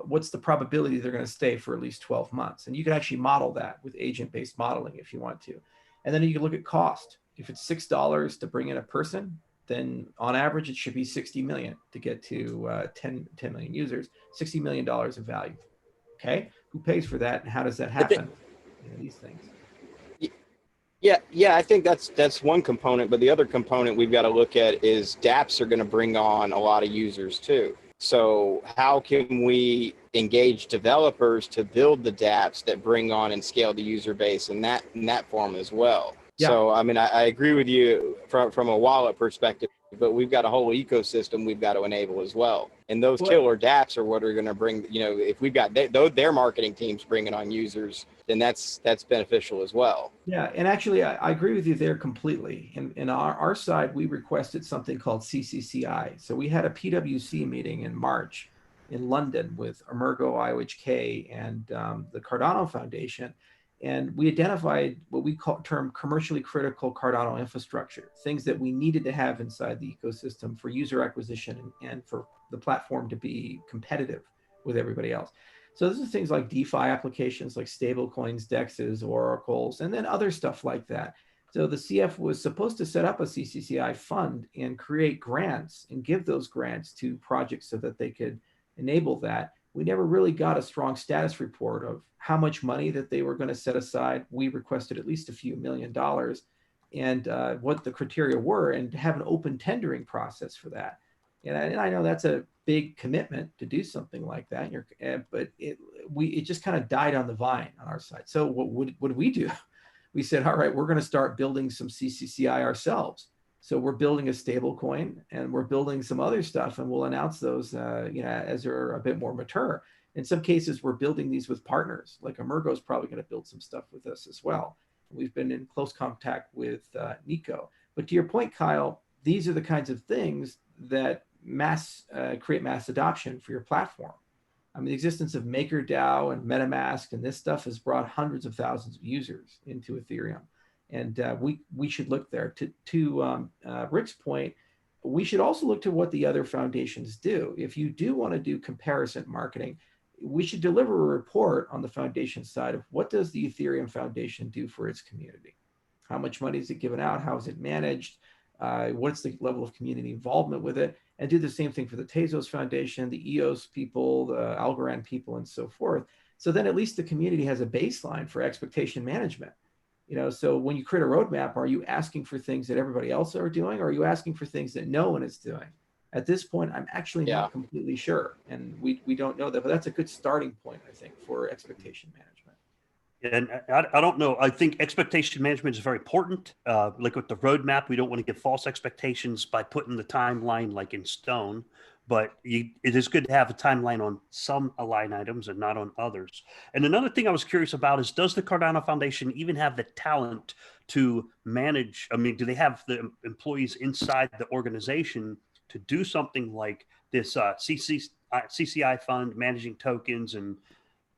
what's the probability they're going to stay for at least 12 months? And you can actually model that with agent-based modeling if you want to. And then you can look at cost. If it's $6 to bring in a person, then on average, it should be 60 million to get to 10 million users, $60 million of value. Okay, who pays for that and how does that happen? These things. Yeah, I think that's one component, but the other component we've got to look at is dApps are going to bring on a lot of users too. So how can we engage developers to build the dApps that bring on and scale the user base in that form as well? Yeah. So, I mean, I agree with you from a wallet perspective, but we've got a whole ecosystem we've got to enable as well. And those killer dApps are what are going to bring, if we've got their marketing teams bringing on users, then that's beneficial as well. Yeah, and actually, I agree with you there completely. In our side, we requested something called CCCI. So we had a PwC meeting in March in London with Emergo, IOHK, and the Cardano Foundation. And we identified what we term commercially critical Cardano infrastructure, things that we needed to have inside the ecosystem for user acquisition and for the platform to be competitive with everybody else. So this is things like DeFi applications like stablecoins, DEXs, oracles, and then other stuff like that. So the CF was supposed to set up a CCCI fund and create grants and give those grants to projects so that they could enable that. We never really got a strong status report of how much money that they were going to set aside. We requested at least a few $1 million and what the criteria were, and to have an open tendering process for that. And I know that's a big commitment to do something like that, but it just kind of died on the vine on our side. So what did we do? We said, all right, we're going to start building some CCCI ourselves. So we're building a stable coin and we're building some other stuff, and we'll announce those as they're a bit more mature. In some cases, we're building these with partners. Like Emergo is probably going to build some stuff with us as well. We've been in close contact with Nico. But to your point, Kyle, these are the kinds of things that create mass adoption for your platform. I mean, the existence of MakerDAO and MetaMask and this stuff has brought hundreds of thousands of users into Ethereum. And we should look there. To Rick's point, we should also look to what the other foundations do. If you do want to do comparison marketing, we should deliver a report on the foundation side of what does the Ethereum Foundation do for its community? How much money is it given out? How is it managed? What's the level of community involvement with it? And do the same thing for the Tezos Foundation, the EOS people, the Algorand people, and so forth. So then at least the community has a baseline for expectation management. So when you create a roadmap, are you asking for things that everybody else are doing, or are you asking for things that no one is doing? At this point, I'm actually not completely sure, and we don't know that, but that's a good starting point, I think, for expectation management. And I don't know. I think expectation management is very important. Like with the roadmap, we don't want to give false expectations by putting the timeline like in stone, but it is good to have a timeline on some line items and not on others. And another thing I was curious about is, does the Cardano Foundation even have the talent to manage? I mean, do they have the employees inside the organization to do something like this CCI fund, managing tokens? And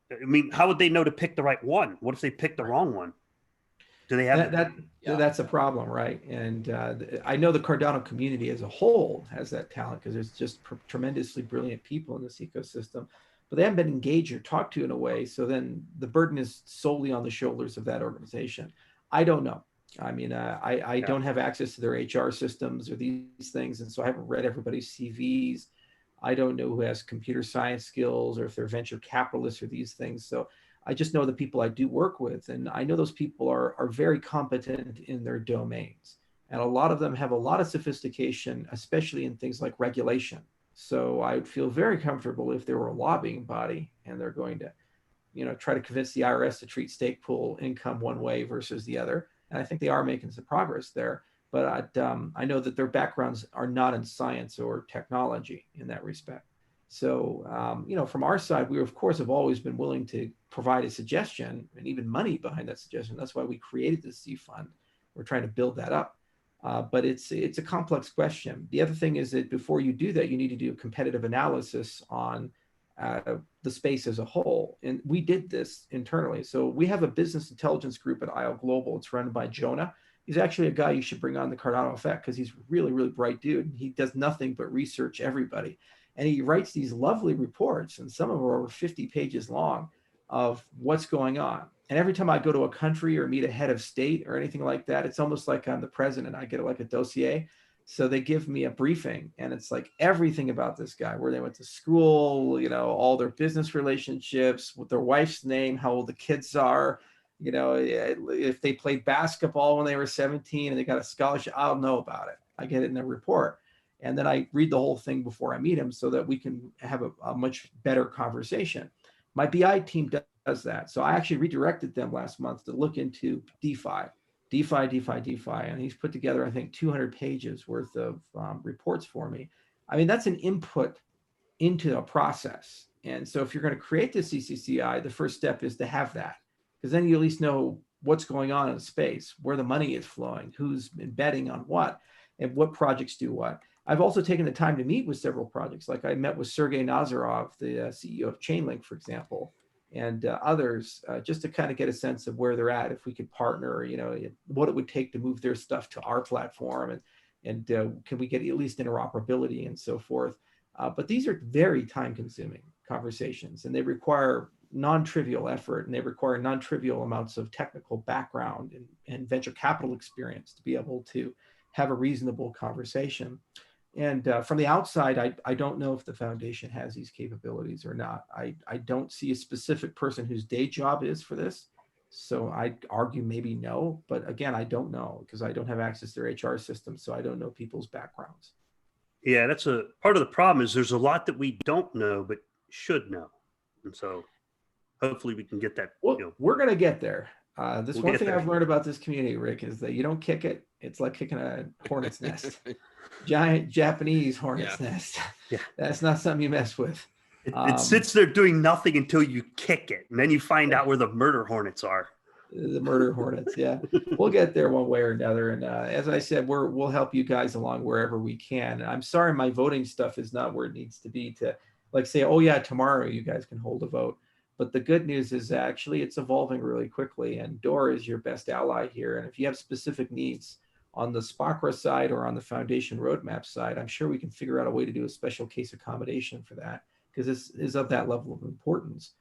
I mean, how would they know to pick the right one? What if they pick the wrong one? Do they have that's a problem, right? And I know the Cardano community as a whole has that talent, because there's just tremendously brilliant people in this ecosystem, but they haven't been engaged or talked to in a way. So then the burden is solely on the shoulders of that organization. I don't know. I mean, I don't have access to their HR systems or these things, and so I haven't read everybody's CVs. I don't know who has computer science skills, or if they're venture capitalists or these things. So I just know the people I do work with, and I know those people are very competent in their domains. And a lot of them have a lot of sophistication, especially in things like regulation. So I would feel very comfortable if there were a lobbying body and they're going to, try to convince the IRS to treat stake pool income one way versus the other. And I think they are making some progress there. But I know that their backgrounds are not in science or technology in that respect. So, from our side, we, of course, have always been willing to provide a suggestion and even money behind that suggestion. That's why we created the C Fund. We're trying to build that up. But it's a complex question. The other thing is that before you do that, you need to do a competitive analysis on the space as a whole. And we did this internally. So we have a business intelligence group at IO Global. It's run by Jonah. He's actually a guy you should bring on the Cardano Effect, because he's really, really bright dude. He does nothing but research everybody. And he writes these lovely reports, and some of them are over 50 pages long, of what's going on. And every time I go to a country or meet a head of state or anything like that, it's almost like I'm the president. I get like a dossier. So they give me a briefing, and it's like everything about this guy, where they went to school, all their business relationships, what their wife's name, how old the kids are, if they played basketball when they were 17 and they got a scholarship. I'll know about it. I get it in a report. And then I read the whole thing before I meet him, so that we can have a much better conversation. My BI team does that. So I actually redirected them last month to look into DeFi. And he's put together, I think, 200 pages worth of reports for me. I mean, that's an input into a process. And so if you're going to create the CCCI, the first step is to have that, because then you at least know what's going on in the space, where the money is flowing, who's betting on what, and what projects do what. I've also taken the time to meet with several projects. Like I met with Sergey Nazarov, the CEO of Chainlink, for example, and others, just to kind of get a sense of where they're at, if we could partner, what it would take to move their stuff to our platform, and can we get at least interoperability and so forth. But these are very time-consuming conversations, and they require non-trivial effort, and they require non-trivial amounts of technical background and venture capital experience to be able to have a reasonable conversation. And from the outside, I don't know if the foundation has these capabilities or not. I don't see a specific person whose day job is for this. So I'd argue maybe no, but again, I don't know, because I don't have access to their HR system. So I don't know people's backgrounds. Yeah, that's a part of the problem, is there's a lot that we don't know, but should know. And so hopefully we can get that. Well, we're going to get there. This We'll one get thing there. I've learned about this community, Rick, is that you don't kick it. It's like kicking a hornet's nest, giant Japanese hornet's nest. Yeah. That's not something you mess with. It sits there doing nothing until you kick it, and then you find out where the murder hornets are. The murder hornets. Yeah, we'll get there one way or another. And as I said, we'll help you guys along wherever we can. I'm sorry, my voting stuff is not where it needs to be to like say, oh yeah, tomorrow you guys can hold a vote. But the good news is actually it's evolving really quickly, and Dora is your best ally here. And if you have specific needs on the SPACRA side or on the foundation roadmap side, I'm sure we can figure out a way to do a special case accommodation for that. because this is of that level of importance.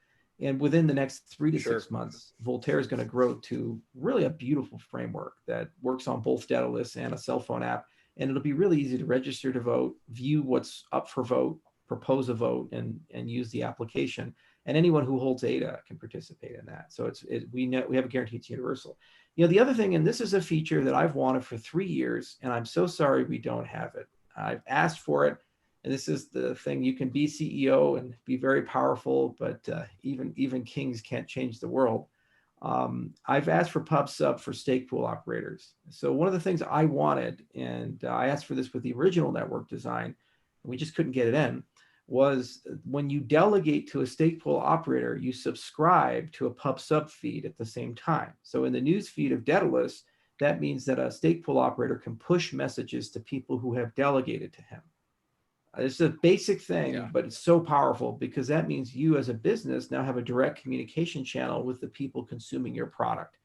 And within the next 3 to Sure. 6 months, Voltaire is going to grow to really a beautiful framework that works on both data lists and a cell phone app. And it'll be really easy to register to vote, view what's up for vote, propose a vote, and use the application. And anyone who holds ADA can participate in that. So we have a guarantee it's universal. The other thing, and this is a feature that I've wanted for 3 years, and I'm so sorry we don't have it. I've asked for it. And this is the thing: you can be CEO and be very powerful, but even kings can't change the world. I've asked for PubSub for stake pool operators. So one of the things I wanted, and I asked for this with the original network design, and we just couldn't get it in, was when you delegate to a stake pool operator, you subscribe to a PubSub feed at the same time. So in the news feed of Daedalus, that means that a stake pool operator can push messages to people who have delegated to him. It's a basic thing, but it's so powerful because that means you as a business now have a direct communication channel with the people consuming your product.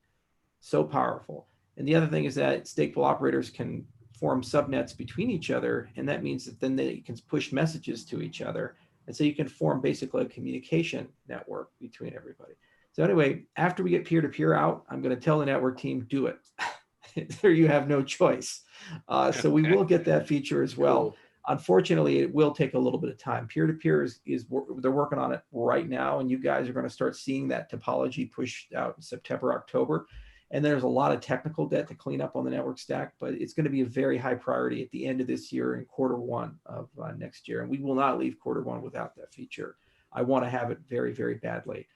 So powerful. And the other thing is that stake pool operators can form subnets between each other, and that means that then they can push messages to each other. And so you can form basically a communication network between everybody. So anyway, after we get peer-to-peer out, I'm going to tell the network team, do it. There you have no choice. So we will get that feature as well. Cool. Unfortunately, it will take a little bit of time. Peer-to-peer they're working on it right now, and you guys are going to start seeing that topology pushed out in September, October. And there's a lot of technical debt to clean up on the network stack, but it's going to be a very high priority at the end of this year and Q1 of next year. And we will not leave Q1 without that feature. I want to have it very, very badly.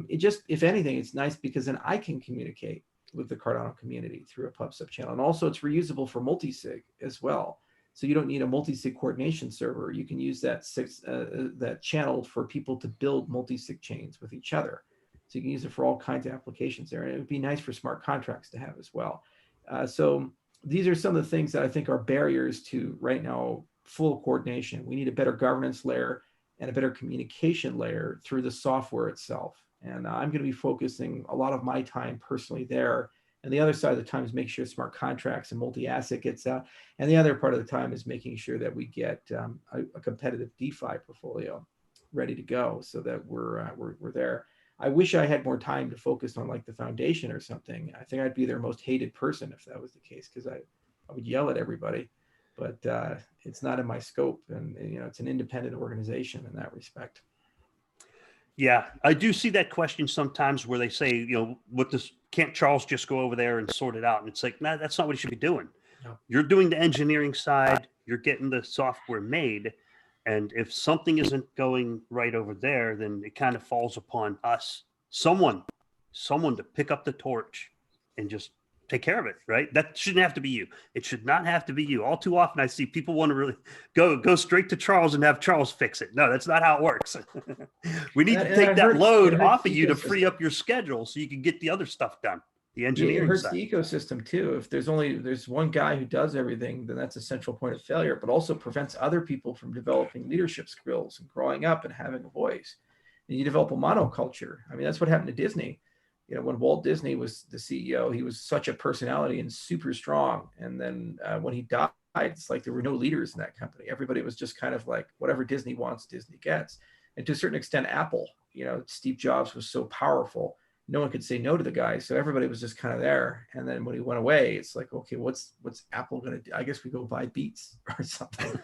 If anything, it's nice because then I can communicate with the Cardano community through a PubSub channel. And also it's reusable for multi-sig as well. So you don't need a multi-sig coordination server. You can use that channel for people to build multi-sig chains with each other. So you can use it for all kinds of applications there. And it would be nice for smart contracts to have as well. So these are some of the things that I think are barriers to right now full coordination. We need a better governance layer and a better communication layer through the software itself. And I'm going to be focusing a lot of my time personally there. And the other side of the time is make sure smart contracts and multi-asset gets out. And the other part of the time is making sure that we get a competitive DeFi portfolio ready to go so that we're there. I wish I had more time to focus on like the foundation or something. I think I'd be their most hated person if that was the case, because I would yell at everybody. But it's not in my scope, and it's an independent organization in that respect. Yeah, I do see that question sometimes where they say, what does can't Charles just go over there and sort it out? And it's like, nah, that's not what he should be doing. No. You're doing the engineering side, you're getting the software made. And if something isn't going right over there, then it kind of falls upon us, someone to pick up the torch and just take care of it, right? That shouldn't have to be you. It should not have to be you. All too often I see people want to really go straight to Charles and have Charles fix it. No, that's not how it works. We need to take that load off of you to free up your schedule so you can get the other stuff done. The engineering it hurts side. the ecosystem too. If there's one guy who does everything, then that's a central point of failure, but also prevents other people from developing leadership skills and growing up and having a voice. And you develop a monoculture. I mean, that's what happened to Disney. When Walt Disney was the CEO, he was such a personality and super strong. And then when he died, it's like there were no leaders in that company. Everybody was just kind of like, whatever Disney wants, Disney gets. And to a certain extent, Apple, Steve Jobs was so powerful, no one could say no to the guy. So everybody was just kind of there. And then when he went away, it's like, okay, what's Apple going to do? I guess we go buy Beats or something,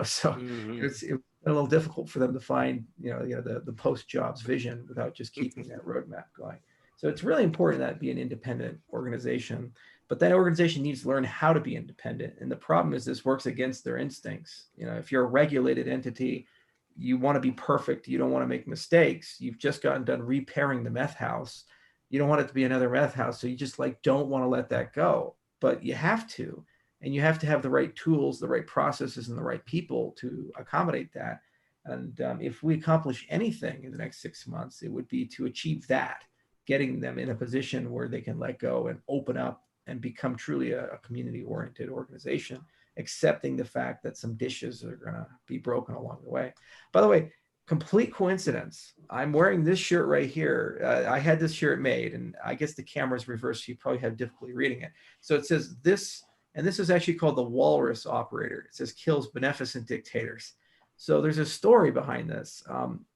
so it's a little difficult for them to find, the post-Jobs vision without just keeping that roadmap going. So it's really important that it be an independent organization, but that organization needs to learn how to be independent. And the problem is this works against their instincts. If you're a regulated entity, you want to be perfect. You don't want to make mistakes. You've just gotten done repairing the meth house. You don't want it to be another meth house. So you just don't want to let that go, but you have to, and you have to have the right tools, the right processes, and the right people to accommodate that. And if we accomplish anything in the next 6 months, it would be to achieve that, getting them in a position where they can let go and open up and become truly a community-oriented organization, accepting the fact that some dishes are going to be broken along the way. By the way, complete coincidence, I'm wearing this shirt right here. I had this shirt made, and I guess the camera's reversed, so you probably have difficulty reading it. So it says this, and this is actually called the Walrus Operator. It says kills beneficent dictators. So there's a story behind this.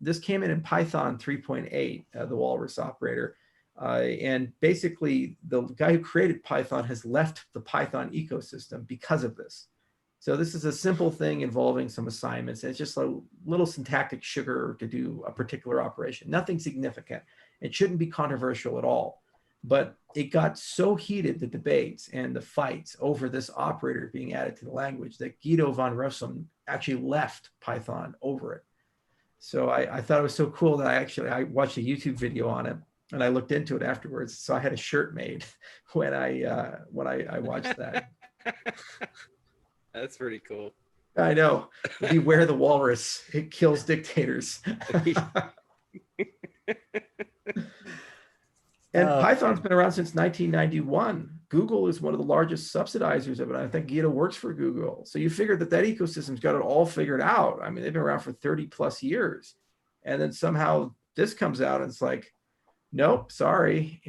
This came in Python 3.8, the Walrus operator. And basically, the guy who created Python has left the Python ecosystem because of this. So this is a simple thing involving some assignments. It's just a little syntactic sugar to do a particular operation. Nothing significant. It shouldn't be controversial at all. But it got so heated, the debates and the fights over this operator being added to the language, that Guido von Rossum actually left Python over it. So I thought it was so cool that I watched a YouTube video on it, and I looked into it afterwards. So I had a shirt made when I watched that. That's pretty cool. I know. Beware the walrus. It kills dictators. And Python's been around since 1991. Google is one of the largest subsidizers of it. I think Guido works for Google. So you figure that ecosystem's got it all figured out. I mean, they've been around for 30 plus years. And then somehow this comes out and it's like, nope, sorry.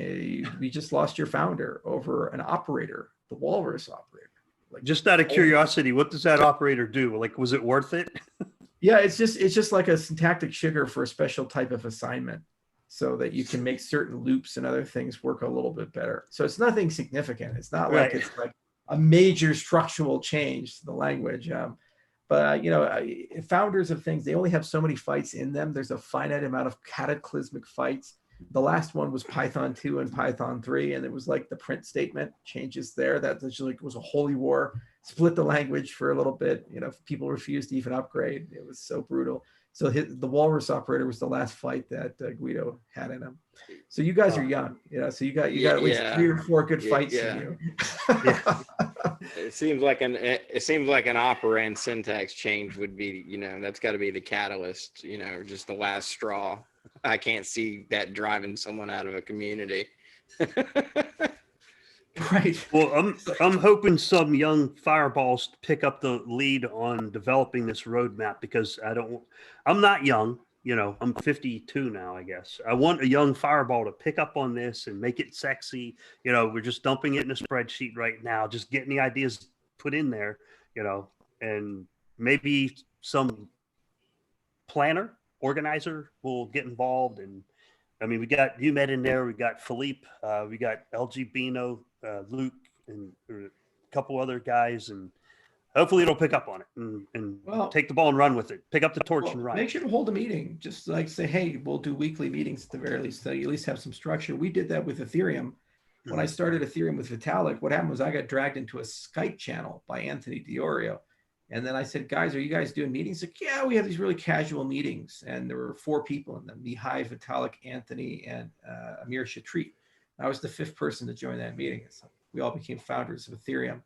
We just lost your founder over an operator, the walrus operator. Like, just out of curiosity, what does that operator do? Like, was it worth it? Yeah, it's just like a syntactic sugar for a special type of assignment, so that you can make certain loops and other things work a little bit better. So it's nothing significant. It's not like it's like a major structural change to the language. But founders of things, they only have so many fights in them. There's a finite amount of cataclysmic fights. The last one was Python 2 and Python 3, and it was like the print statement changes there. That was a holy war, split the language for a little bit. People refused to even upgrade. It was so brutal. So the walrus operator was the last fight that Guido had in him. So you guys are young, so you got at least 3 or 4 good fights in you. It seems like an operand syntax change would be, that's got to be the catalyst, just the last straw. I can't see that driving someone out of a community. Right. Well, I'm hoping some young fireballs pick up the lead on developing this roadmap, because I'm not young, I'm 52 now, I guess. I want a young fireball to pick up on this and make it sexy. We're just dumping it in a spreadsheet right now, just getting the ideas put in there, and maybe some planner, organizer will get involved. And I mean, we got you met in there, we got Philippe, we got LG Bino, Luke, and a couple other guys, and hopefully it'll pick up on it and take the ball and run with it. Pick up the torch and run. Make sure to hold a meeting. Just like say, hey, we'll do weekly meetings at the very least, so you at least have some structure. We did that with Ethereum. When I started Ethereum with Vitalik, what happened was I got dragged into a Skype channel by Anthony Diorio. And then I said, guys, are you guys doing meetings? Like, yeah, we have these really casual meetings. And there were 4 people in them: Mihai, Vitalik, Anthony, and Amir Shatrit. I was the 5th person to join that meeting. So we all became founders of Ethereum.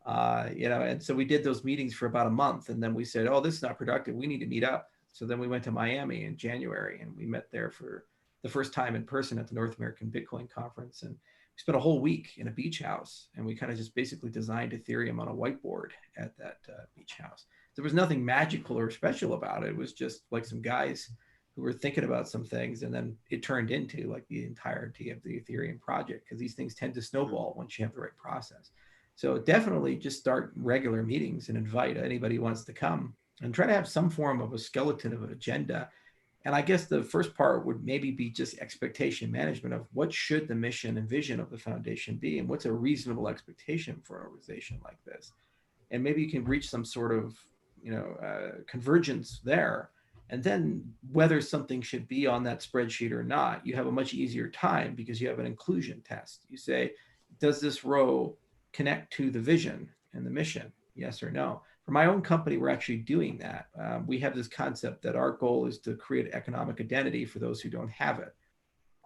And so we did those meetings for about a month. And then we said, oh, this is not productive. We need to meet up. So then we went to Miami in January, and we met there for the first time in person at the North American Bitcoin Conference. And we spent a whole week in a beach house, and we kind of just basically designed Ethereum on a whiteboard at that beach house. There was nothing magical or special about it. It was just like some guys who were thinking about some things, and then it turned into like the entirety of the Ethereum project, because these things tend to snowball once you have the right process. So definitely just start regular meetings and invite anybody who wants to come, and try to have some form of a skeleton of an agenda. And I guess the first part would maybe be just expectation management of what should the mission and vision of the foundation be, and what's a reasonable expectation for an organization like this. And maybe you can reach some sort of, convergence there. And then whether something should be on that spreadsheet or not, you have a much easier time, because you have an inclusion test. You say, does this row connect to the vision and the mission? Yes or no? For my own company, we're actually doing that. We have this concept that our goal is to create economic identity for those who don't have it.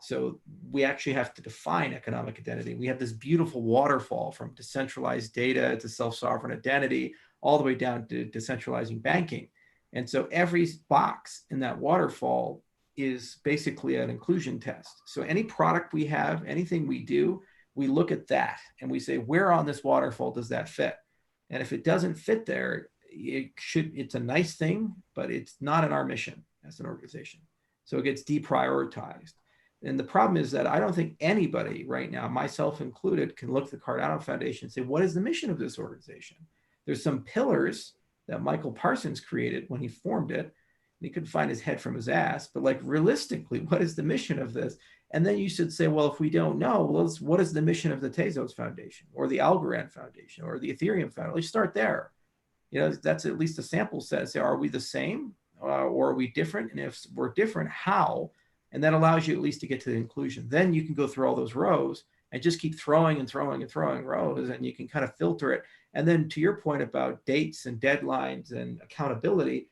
So we actually have to define economic identity. We have this beautiful waterfall from decentralized data to self-sovereign identity, all the way down to decentralizing banking. And so every box in that waterfall is basically an inclusion test. So any product we have, anything we do, we look at that and we say, where on this waterfall does that fit? And if it doesn't fit there, it's a nice thing, but it's not in our mission as an organization. So it gets deprioritized. And the problem is that I don't think anybody right now, myself included, can look at the Cardano Foundation and say, what is the mission of this organization? There's some pillars, that Michael Parsons created when he formed it. And he couldn't find his head from his ass, but like realistically, what is the mission of this? And then you should say, well, if we don't know, well, what is the mission of the Tezos Foundation or the Algorand Foundation or the Ethereum Foundation? Let's start there. You know, that's at least a sample set. Say, are we the same or are we different? And if we're different, how? And that allows you at least to get to the inclusion. Then you can go through all those rows and just keep throwing and throwing and throwing rows, and you can kind of filter it. And then to your point about dates and deadlines and accountability,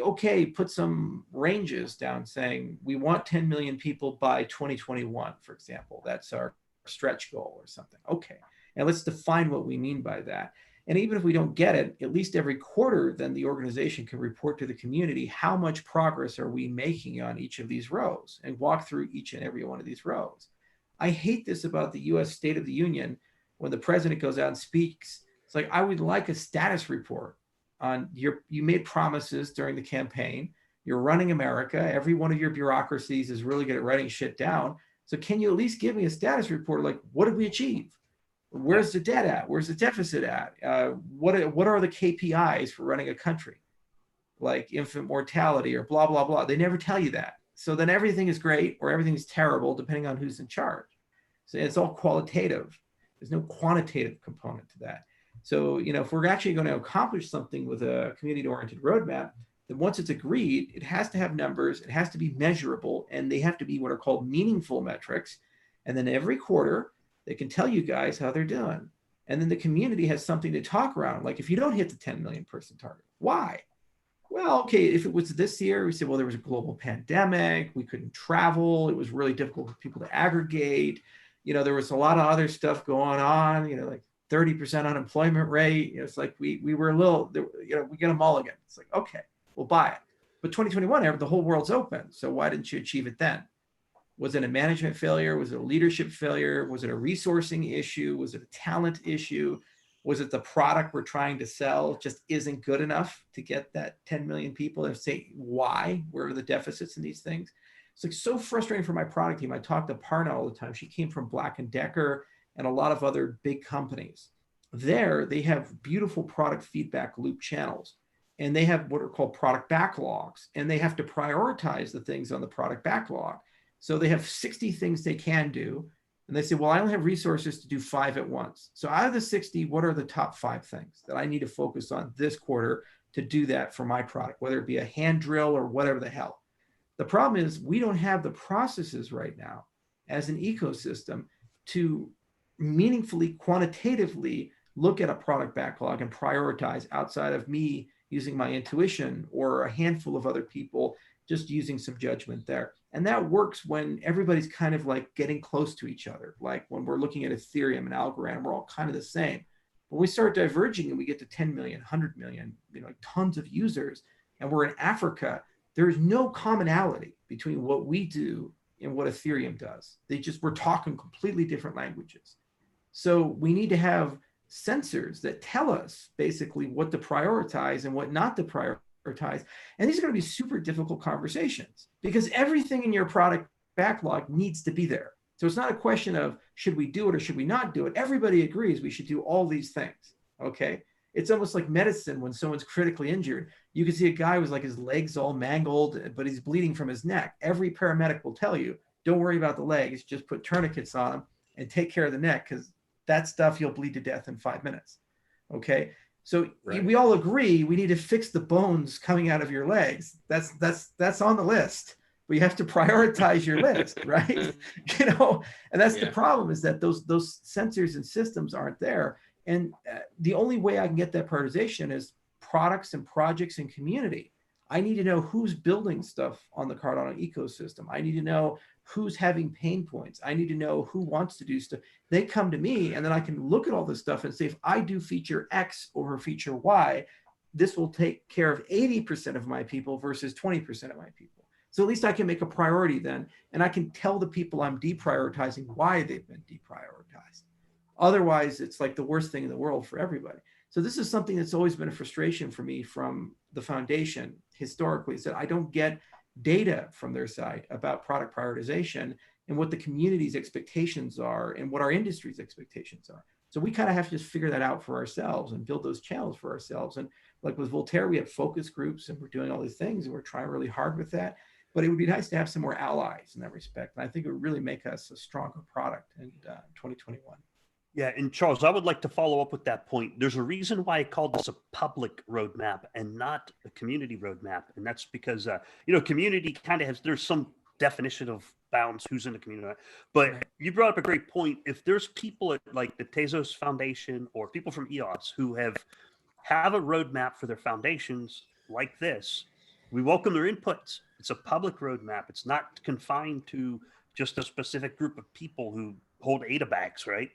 okay, put some ranges down saying we want 10 million people by 2021, for example. That's our stretch goal or something. Okay, and let's define what we mean by that. And even if we don't get it, at least every quarter, then the organization can report to the community how much progress are we making on each of these rows and walk through each and every one of these rows. I hate this about the US State of the Union when the president goes out and speaks. It's like, I would like a status report on you made promises during the campaign. You're running America. Every one of your bureaucracies is really good at writing shit down. So can you at least give me a status report? Like, what did we achieve? Where's the debt at? Where's the deficit at? What are the KPIs for running a country? Like infant mortality or blah, blah, blah. They never tell you that. So then everything is great or everything is terrible, depending on who's in charge. So it's all qualitative. There's no quantitative component to that. So, you know, if we're actually going to accomplish something with a community-oriented roadmap, then once it's agreed, it has to have numbers, it has to be measurable, and they have to be what are called meaningful metrics. And then every quarter, they can tell you guys how they're doing. And then the community has something to talk around. Like if you don't hit the 10 million person target, why? Well, okay, if it was this year, we said, well, there was a global pandemic, we couldn't travel, it was really difficult for people to aggregate. You know, there was a lot of other stuff going on, you know, like 30% unemployment rate. You know, it's like we were a little, you know, we get a mulligan. It's like, okay, we'll buy it. But 2021, the whole world's open. So why didn't you achieve it then? Was it a management failure? Was it a leadership failure? Was it a resourcing issue? Was it a talent issue? Was it the product we're trying to sell just isn't good enough to get that 10 million people and say why? Where are the deficits in these things? It's like so frustrating for my product team. I talk to Parna all the time. She came from Black & Decker and a lot of other big companies. There, they have beautiful product feedback loop channels. And they have what are called product backlogs. And they have to prioritize the things on the product backlog. So they have 60 things they can do. And they say, well, I only have resources to do 5 at once. So out of the 60, what are the top 5 things that I need to focus on this quarter to do that for my product, whether it be a hand drill or whatever the hell. The problem is we don't have the processes right now as an ecosystem to meaningfully, quantitatively look at a product backlog and prioritize outside of me using my intuition or a handful of other people just using some judgment there. And that works when everybody's kind of like getting close to each other. Like when we're looking at Ethereum and Algorand, we're all kind of the same. When we start diverging and we get to 10 million, 100 million, you know, tons of users, and we're in Africa, there's no commonality between what we do and what Ethereum does. We're talking completely different languages. So we need to have sensors that tell us basically what to prioritize and what not to prioritize. And these are going to be super difficult conversations because everything in your product backlog needs to be there. So it's not a question of should we do it or should we not do it? Everybody agrees we should do all these things. Okay. It's almost like medicine when someone's critically injured. You can see a guy who's like his legs all mangled, but he's bleeding from his neck. Every paramedic will tell you, don't worry about the legs, just put tourniquets on them and take care of the neck because that stuff you'll bleed to death in 5 minutes. Okay. So right. We all agree we need to fix the bones coming out of your legs. That's on the list. But you have to prioritize your list, right? You know, and that's the problem is that those sensors and systems aren't there. And the only way I can get that prioritization is products and projects and community. I need to know who's building stuff on the Cardano ecosystem. I need to know who's having pain points. I need to know who wants to do stuff. They come to me and then I can look at all this stuff and say, if I do feature X over feature Y, this will take care of 80% of my people versus 20% of my people. So at least I can make a priority then, and I can tell the people I'm deprioritizing why they've been deprioritized. Otherwise, it's like the worst thing in the world for everybody. So this is something that's always been a frustration for me from the foundation historically, is that I don't get data from their side about product prioritization and what the community's expectations are and what our industry's expectations are. So we kind of have to just figure that out for ourselves and build those channels for ourselves. And like with Voltaire, we have focus groups and we're doing all these things and we're trying really hard with that. But it would be nice to have some more allies in that respect. And I think it would really make us a stronger product in 2021. Yeah, and Charles, I would like to follow up with that point. There's a reason why I called this a public roadmap and not a community roadmap, and that's because community kind of has, there's some definition of bounds who's in the community. But Right. you brought up a great point. If there's people at like the Tezos Foundation or people from EOS who have a roadmap for their foundations like this, we welcome their inputs. It's a public roadmap. It's not confined to just a specific group of people who hold ADA bags, right?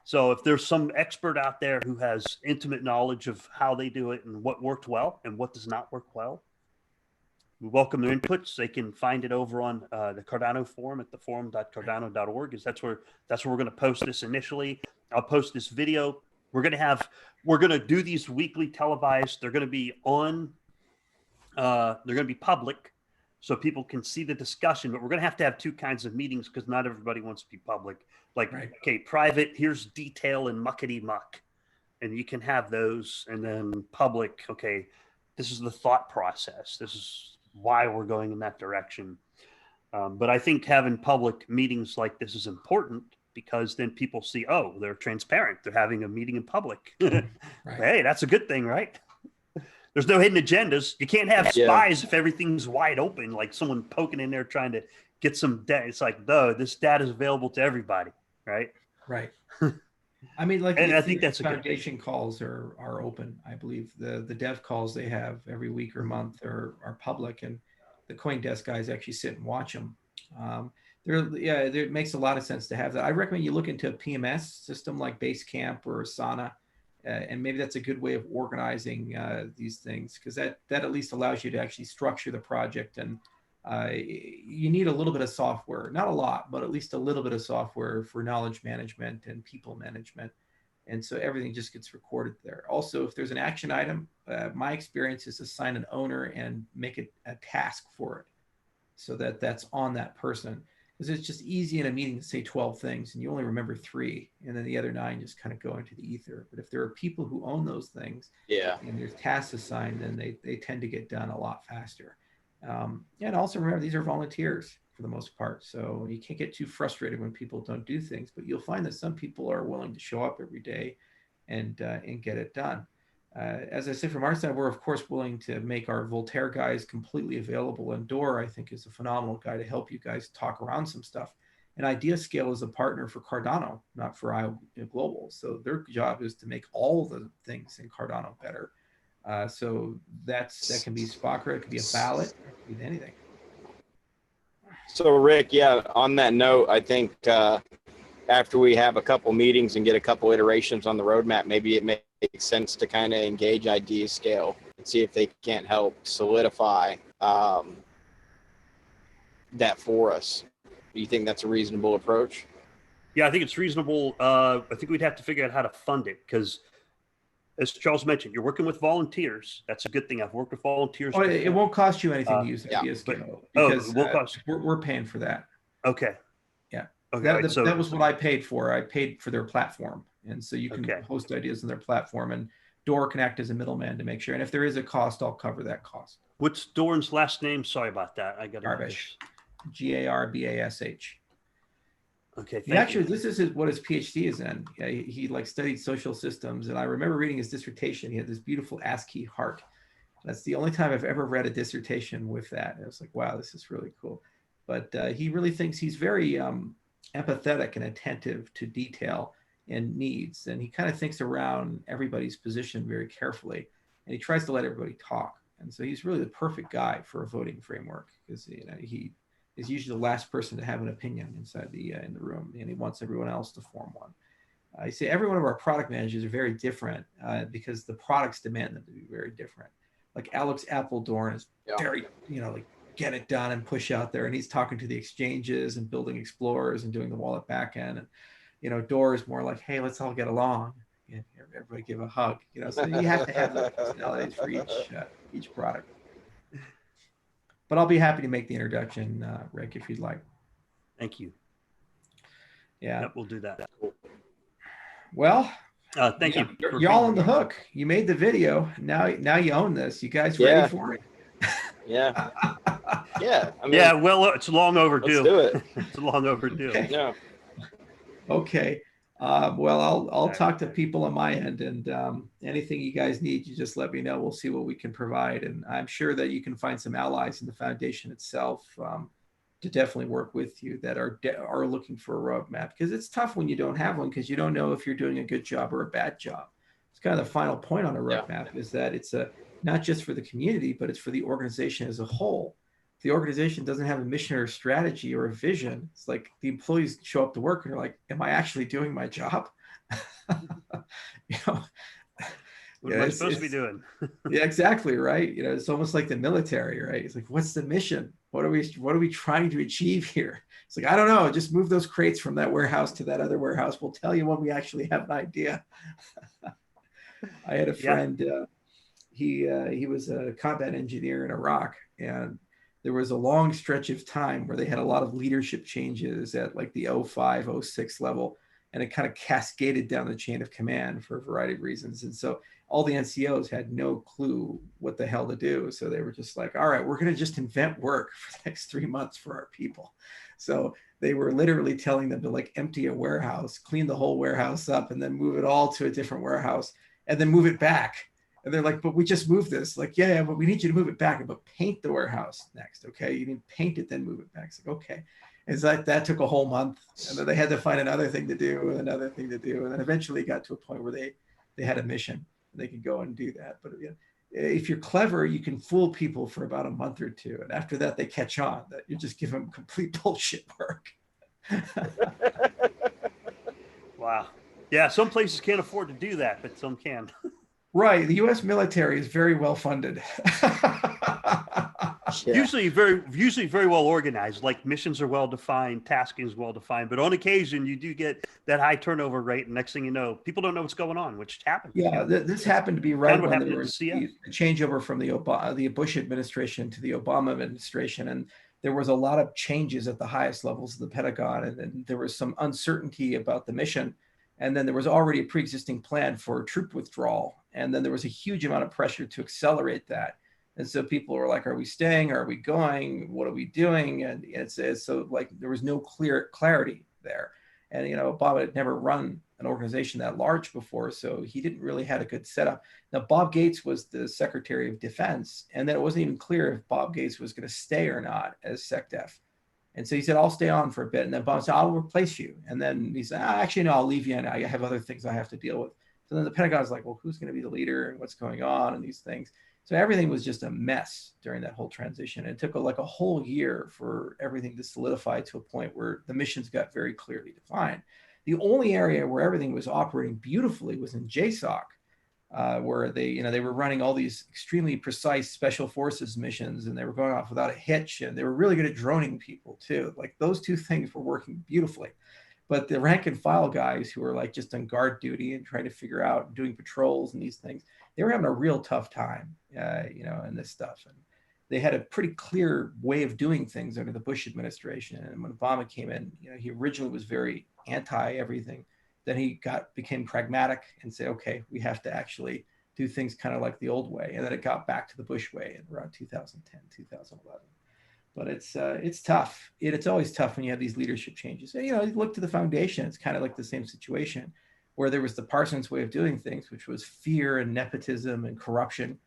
So if there's some expert out there who has intimate knowledge of how they do it and what worked well and what does not work well, we welcome their inputs. They can find it over on the Cardano forum at the forum.cardano.org. That's where we're going to post this initially. I'll post this video. We're going to do these weekly televised. They're going to be they're going to be public so people can see the discussion, but we're going to have two kinds of meetings because not everybody wants to be public. Like, Right. Okay, private, here's detail and muckety muck. And you can have those, and then public, okay, this is the thought process. This is why we're going in that direction. But I think having public meetings like this is important because then people see, oh, they're transparent. They're having a meeting in public. Right. Hey, that's a good thing, right? There's no hidden agendas. You can't have spies if everything's wide open, like someone poking in there trying to get some data. It's like, no, this data is available to everybody, right? Right. I mean, like, And the I think that's a good foundation calls are open. I believe the dev calls they have every week or month are public, and the CoinDesk guys actually sit and watch them. It makes a lot of sense to have that. I recommend you look into a PMS system like Basecamp or Asana, and maybe that's a good way of organizing these things, because that at least allows you to actually structure the project. And you need a little bit of software, not a lot, but at least a little bit of software for knowledge management and people management. And so everything just gets recorded there. Also, if there's an action item, my experience is to assign an owner and make it a task for it so that that's on that person. Because it's just easy in a meeting to say 12 things and you only remember 3, and then the other 9 just kind of go into the ether. But if there are people who own those things, and there's tasks assigned, then they tend to get done a lot faster. And also remember, these are volunteers for the most part. So you can't get too frustrated when people don't do things, but you'll find that some people are willing to show up every day and get it done. As I said, from our side, we're of course willing to make our Voltaire guys completely available. And Dor, I think, is a phenomenal guy to help you guys talk around some stuff. And IdeaScale is a partner for Cardano, not for IO Global. So their job is to make all the things in Cardano better. So that can be Spakra, it could be a ballot, it could be anything. So Rick, on that note, I think after we have a couple meetings and get a couple iterations on the roadmap, maybe it makes sense to kind of engage IdeaScale and see if they can't help solidify that for us. Do you think that's a reasonable approach? Yeah, I think it's reasonable. I think we'd have to figure out how to fund it because, as Charles mentioned, you're working with volunteers. That's a good thing. I've worked with volunteers. Oh, it won't cost you anything to use IdeaScale because it won't cost. We're paying for that. Okay. Yeah. Okay. That was what I paid for. I paid for their platform, and so you can host ideas in their platform, and Dor can act as a middleman to make sure. And if there is a cost, I'll cover that cost. What's Doran's last name? Sorry about that. I got to Garbash. Garbash. Okay. This is what his PhD is in. He like studied social systems, and I remember reading his dissertation. He had this beautiful ASCII heart. That's the only time I've ever read a dissertation with that. And I was like, wow, this is really cool. But he really thinks he's very empathetic and attentive to detail and needs, and he kind of thinks around everybody's position very carefully, and he tries to let everybody talk. And so he's really the perfect guy for a voting framework because he is usually the last person to have an opinion inside in the room, and he wants everyone else to form one. I say every one of our product managers are very different because the products demand them to be very different. Like Alex Appledorn is very, like get it done and push out there, and he's talking to the exchanges and building explorers and doing the wallet backend. And Dor is more like, hey, let's all get along and everybody give a hug. So you have to have the personalities for each product. But I'll be happy to make the introduction, Rick, if you'd like. Thank you. Yeah. Yep, we'll do that. Well, Thank you. for You're all being on the here. hook. You made the video. Now you own this. You guys Yeah. ready for it? Yeah. Yeah. I mean, Yeah, well, it's long overdue. let's do it. It's long overdue. Okay. Yeah. Okay. Well, I'll Right. talk to people on my end, and anything you guys need, you just let me know. We'll see what we can provide, and I'm sure that you can find some allies in the foundation itself to definitely work with you that are looking for a roadmap, because it's tough when you don't have one, because you don't know if you're doing a good job or a bad job. It's kind of the final point on a roadmap is that it's not just for the community, but it's for the organization as a whole. If the organization doesn't have a mission or a strategy or a vision, it's like the employees show up to work and are like, am I actually doing my job? you know, What am I supposed to be doing? yeah, exactly. Right. It's almost like the military, right? It's like, what's the mission? What are we trying to achieve here? It's like, I don't know, just move those crates from that warehouse to that other warehouse. We'll tell you when we actually have an idea. I had a friend, he was a combat engineer in Iraq, and there was a long stretch of time where they had a lot of leadership changes at like the 05, 06 level, and it kind of cascaded down the chain of command for a variety of reasons. And so all the NCOs had no clue what the hell to do. So they were just like, all right, we're going to just invent work for the next 3 months for our people. So they were literally telling them to like empty a warehouse, clean the whole warehouse up, and then move it all to a different warehouse and then move it back. And they're like, but we just moved this. Like, yeah, but we need you to move it back, but paint the warehouse next. Okay. You need to paint it, then move it back. It's like, okay. It's like that took a whole month. And then they had to find another thing to do and another thing to do. And then eventually got to a point where they had a mission. They could go and do that. But if you're clever, you can fool people for about a month or two. And after that, they catch on that you just give them complete bullshit work. Wow. Yeah, some places can't afford to do that, but some can. Right. The U.S. military is very well funded. Yeah. Usually very well organized. Like missions are well defined, tasking is well defined, but on occasion you do get that high turnover rate, and next thing you know, people don't know what's going on, which happens. Yeah, this happened to be right what when happened there at was the CF. the changeover from the Bush administration to the Obama administration, and there was a lot of changes at the highest levels of the Pentagon, and then there was some uncertainty about the mission, and then there was already a pre-existing plan for troop withdrawal, and then there was a huge amount of pressure to accelerate that. And so people were like, are we staying? Are we going? What are we doing? And it's so like there was no clear clarity there. And, Obama had never run an organization that large before, so he didn't really have a good setup. Now, Bob Gates was the Secretary of Defense, and then it wasn't even clear if Bob Gates was going to stay or not as SecDef. And so he said, I'll stay on for a bit. And then Bob said, I'll replace you. And then he said, actually, no, I'll leave you. And I have other things I have to deal with. So then the Pentagon's like, well, who's going to be the leader and what's going on and these things. So everything was just a mess during that whole transition. It took like a whole year for everything to solidify to a point where the missions got very clearly defined. The only area where everything was operating beautifully was in JSOC, where they were running all these extremely precise special forces missions, and they were going off without a hitch, and they were really good at droning people too. Like those two things were working beautifully. But the rank and file guys who were like just on guard duty and trying to figure out doing patrols and these things, they were having a real tough time, in this stuff. And they had a pretty clear way of doing things under the Bush administration. And when Obama came in, he originally was very anti everything. Then he became pragmatic and said, okay, we have to actually do things kind of like the old way. And then it got back to the Bush way in around 2010, 2011. But it's tough. It's always tough when you have these leadership changes. And, you look to the foundation, it's kind of like the same situation where there was the Parsons way of doing things, which was fear and nepotism and corruption.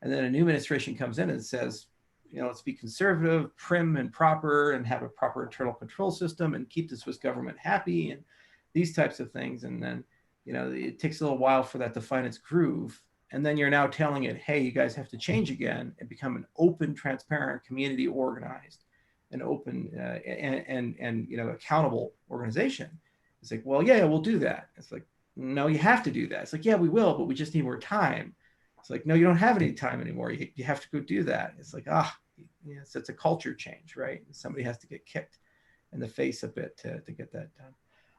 And then a new administration comes in and says, let's be conservative, prim and proper, and have a proper internal control system and keep the Swiss government happy and these types of things. And then, it takes a little while for that to find its groove. And then you're now telling it, hey, you guys have to change again and become an open, transparent, community organized, and open and accountable organization. It's like, well, yeah, we'll do that. It's like, no, you have to do that. It's like, yeah, we will, but we just need more time. It's like, no, you don't have any time anymore. You have to go do that. It's like, it's a culture change, right? Somebody has to get kicked in the face a bit to get that done.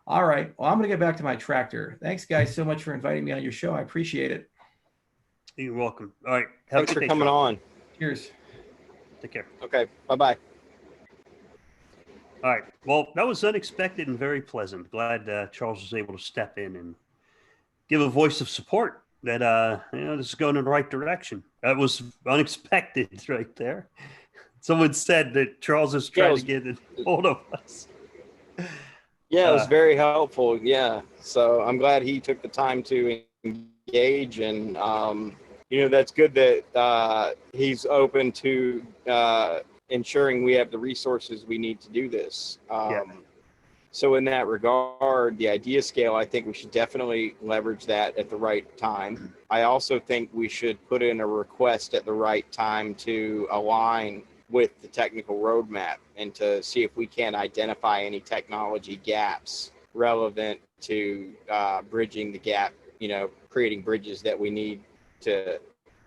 All right. Well, I'm going to get back to my tractor. Thanks, guys, so much for inviting me on your show. I appreciate it. You're welcome. All right. Thanks for coming on. Cheers. Take care. Okay. Bye-bye. All right. Well, that was unexpected and very pleasant. Glad Charles was able to step in and give a voice of support that this is going in the right direction. That was unexpected right there. Someone said that Charles is trying to get a hold of us. Yeah, it was very helpful. Yeah. So I'm glad he took the time to engage, and that's good that he's open to ensuring we have the resources we need to do this. So in that regard, the idea scale, I think we should definitely leverage that at the right time. I also think we should put in a request at the right time to align with the technical roadmap and to see if we can identify any technology gaps relevant to bridging the gap, creating bridges that we need to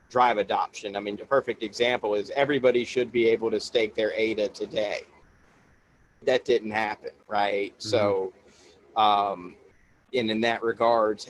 drive adoption. I mean, the perfect example is everybody should be able to stake their ADA today. That didn't happen, right? Mm-hmm. So, and in that regard,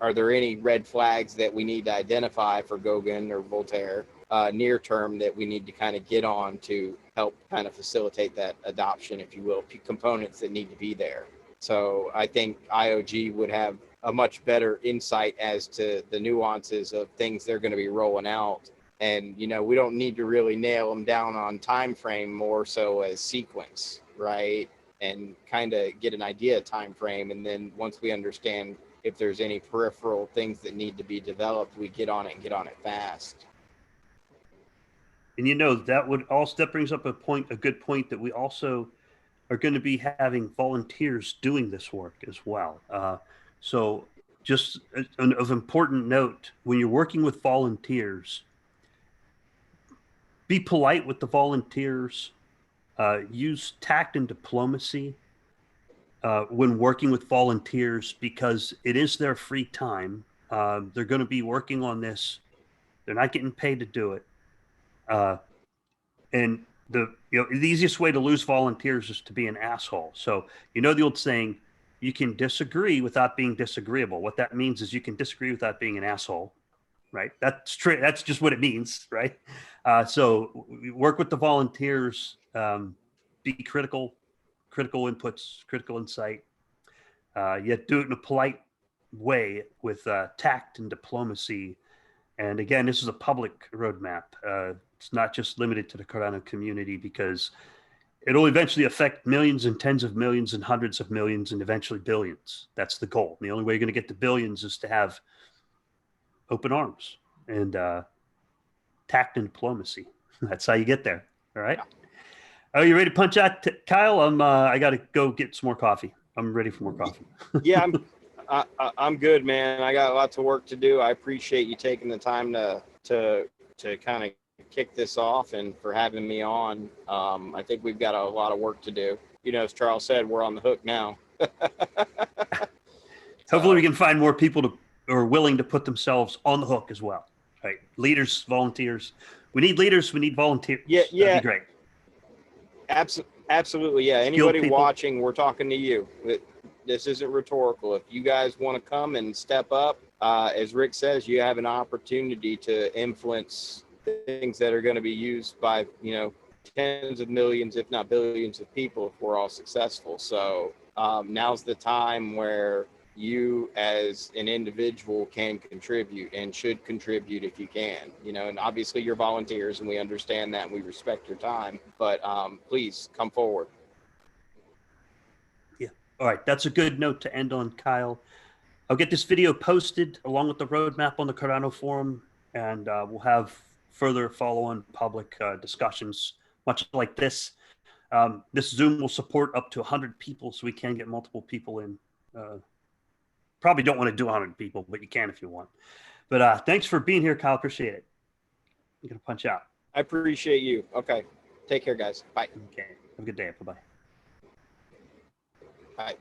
are there any red flags that we need to identify for Gauguin or Voltaire near term that we need to kind of get on to help kind of facilitate that adoption, if you will, components that need to be there? So I think IOG would have a much better insight as to the nuances of things they're going to be rolling out. And, we don't need to really nail them down on time frame, more so as sequence, right? And kind of get an idea of time frame. And then once we understand if there's any peripheral things that need to be developed, we get on it and get on it fast. And that brings up a good point, that we also are going to be having volunteers doing this work as well. So just of important note, when you're working with volunteers, be polite with the volunteers, use tact and diplomacy when working with volunteers, because it is their free time. They're going to be working on this. They're not getting paid to do it. And the easiest way to lose volunteers is to be an asshole. So, the old saying, you can disagree without being disagreeable. What that means is you can disagree without being an asshole. Right. That's true. That's just what it means. Right. So work with the volunteers, be critical inputs, critical insight, yet do it in a polite way with tact and diplomacy. And again, this is a public roadmap. It's not just limited to the Cardano community, because it'll eventually affect millions and tens of millions and hundreds of millions and eventually billions. That's the goal. And the only way you're going to get to billions is to have open arms and tact and diplomacy. That's how you get there. All right. Are you ready to punch out, Kyle? I got to go get some more coffee. I'm ready for more coffee. Yeah, I'm good, man. I got lots of work to do. I appreciate you taking the time to kind of kick this off and for having me on. I think we've got a lot of work to do. As Charles said, we're on the hook now. Hopefully we can find more people who are willing to put themselves on the hook as well. Right. Leaders, volunteers. We need leaders. We need volunteers. Yeah. That'd be great. Absolutely. Yeah. Anybody watching, we're talking to you. This isn't rhetorical. If you guys want to come and step up, as Rick says, you have an opportunity to influence things that are going to be used by, tens of millions, if not billions of people if we're all successful. So now's the time where you as an individual can contribute and should contribute if you can, and obviously you're volunteers and we understand that and we respect your time, but please come forward. Yeah. All right. That's a good note to end on, Kyle. I'll get this video posted along with the roadmap on the Cardano forum, and we'll have further follow-on public discussions, much like this. This Zoom will support up to 100 people, so we can get multiple people in. Probably don't want to do 100 people, but you can if you want. But thanks for being here, Kyle. Appreciate it. I'm going to punch out. I appreciate you. Okay. Take care, guys. Bye. Okay. Have a good day. Bye-bye. Bye.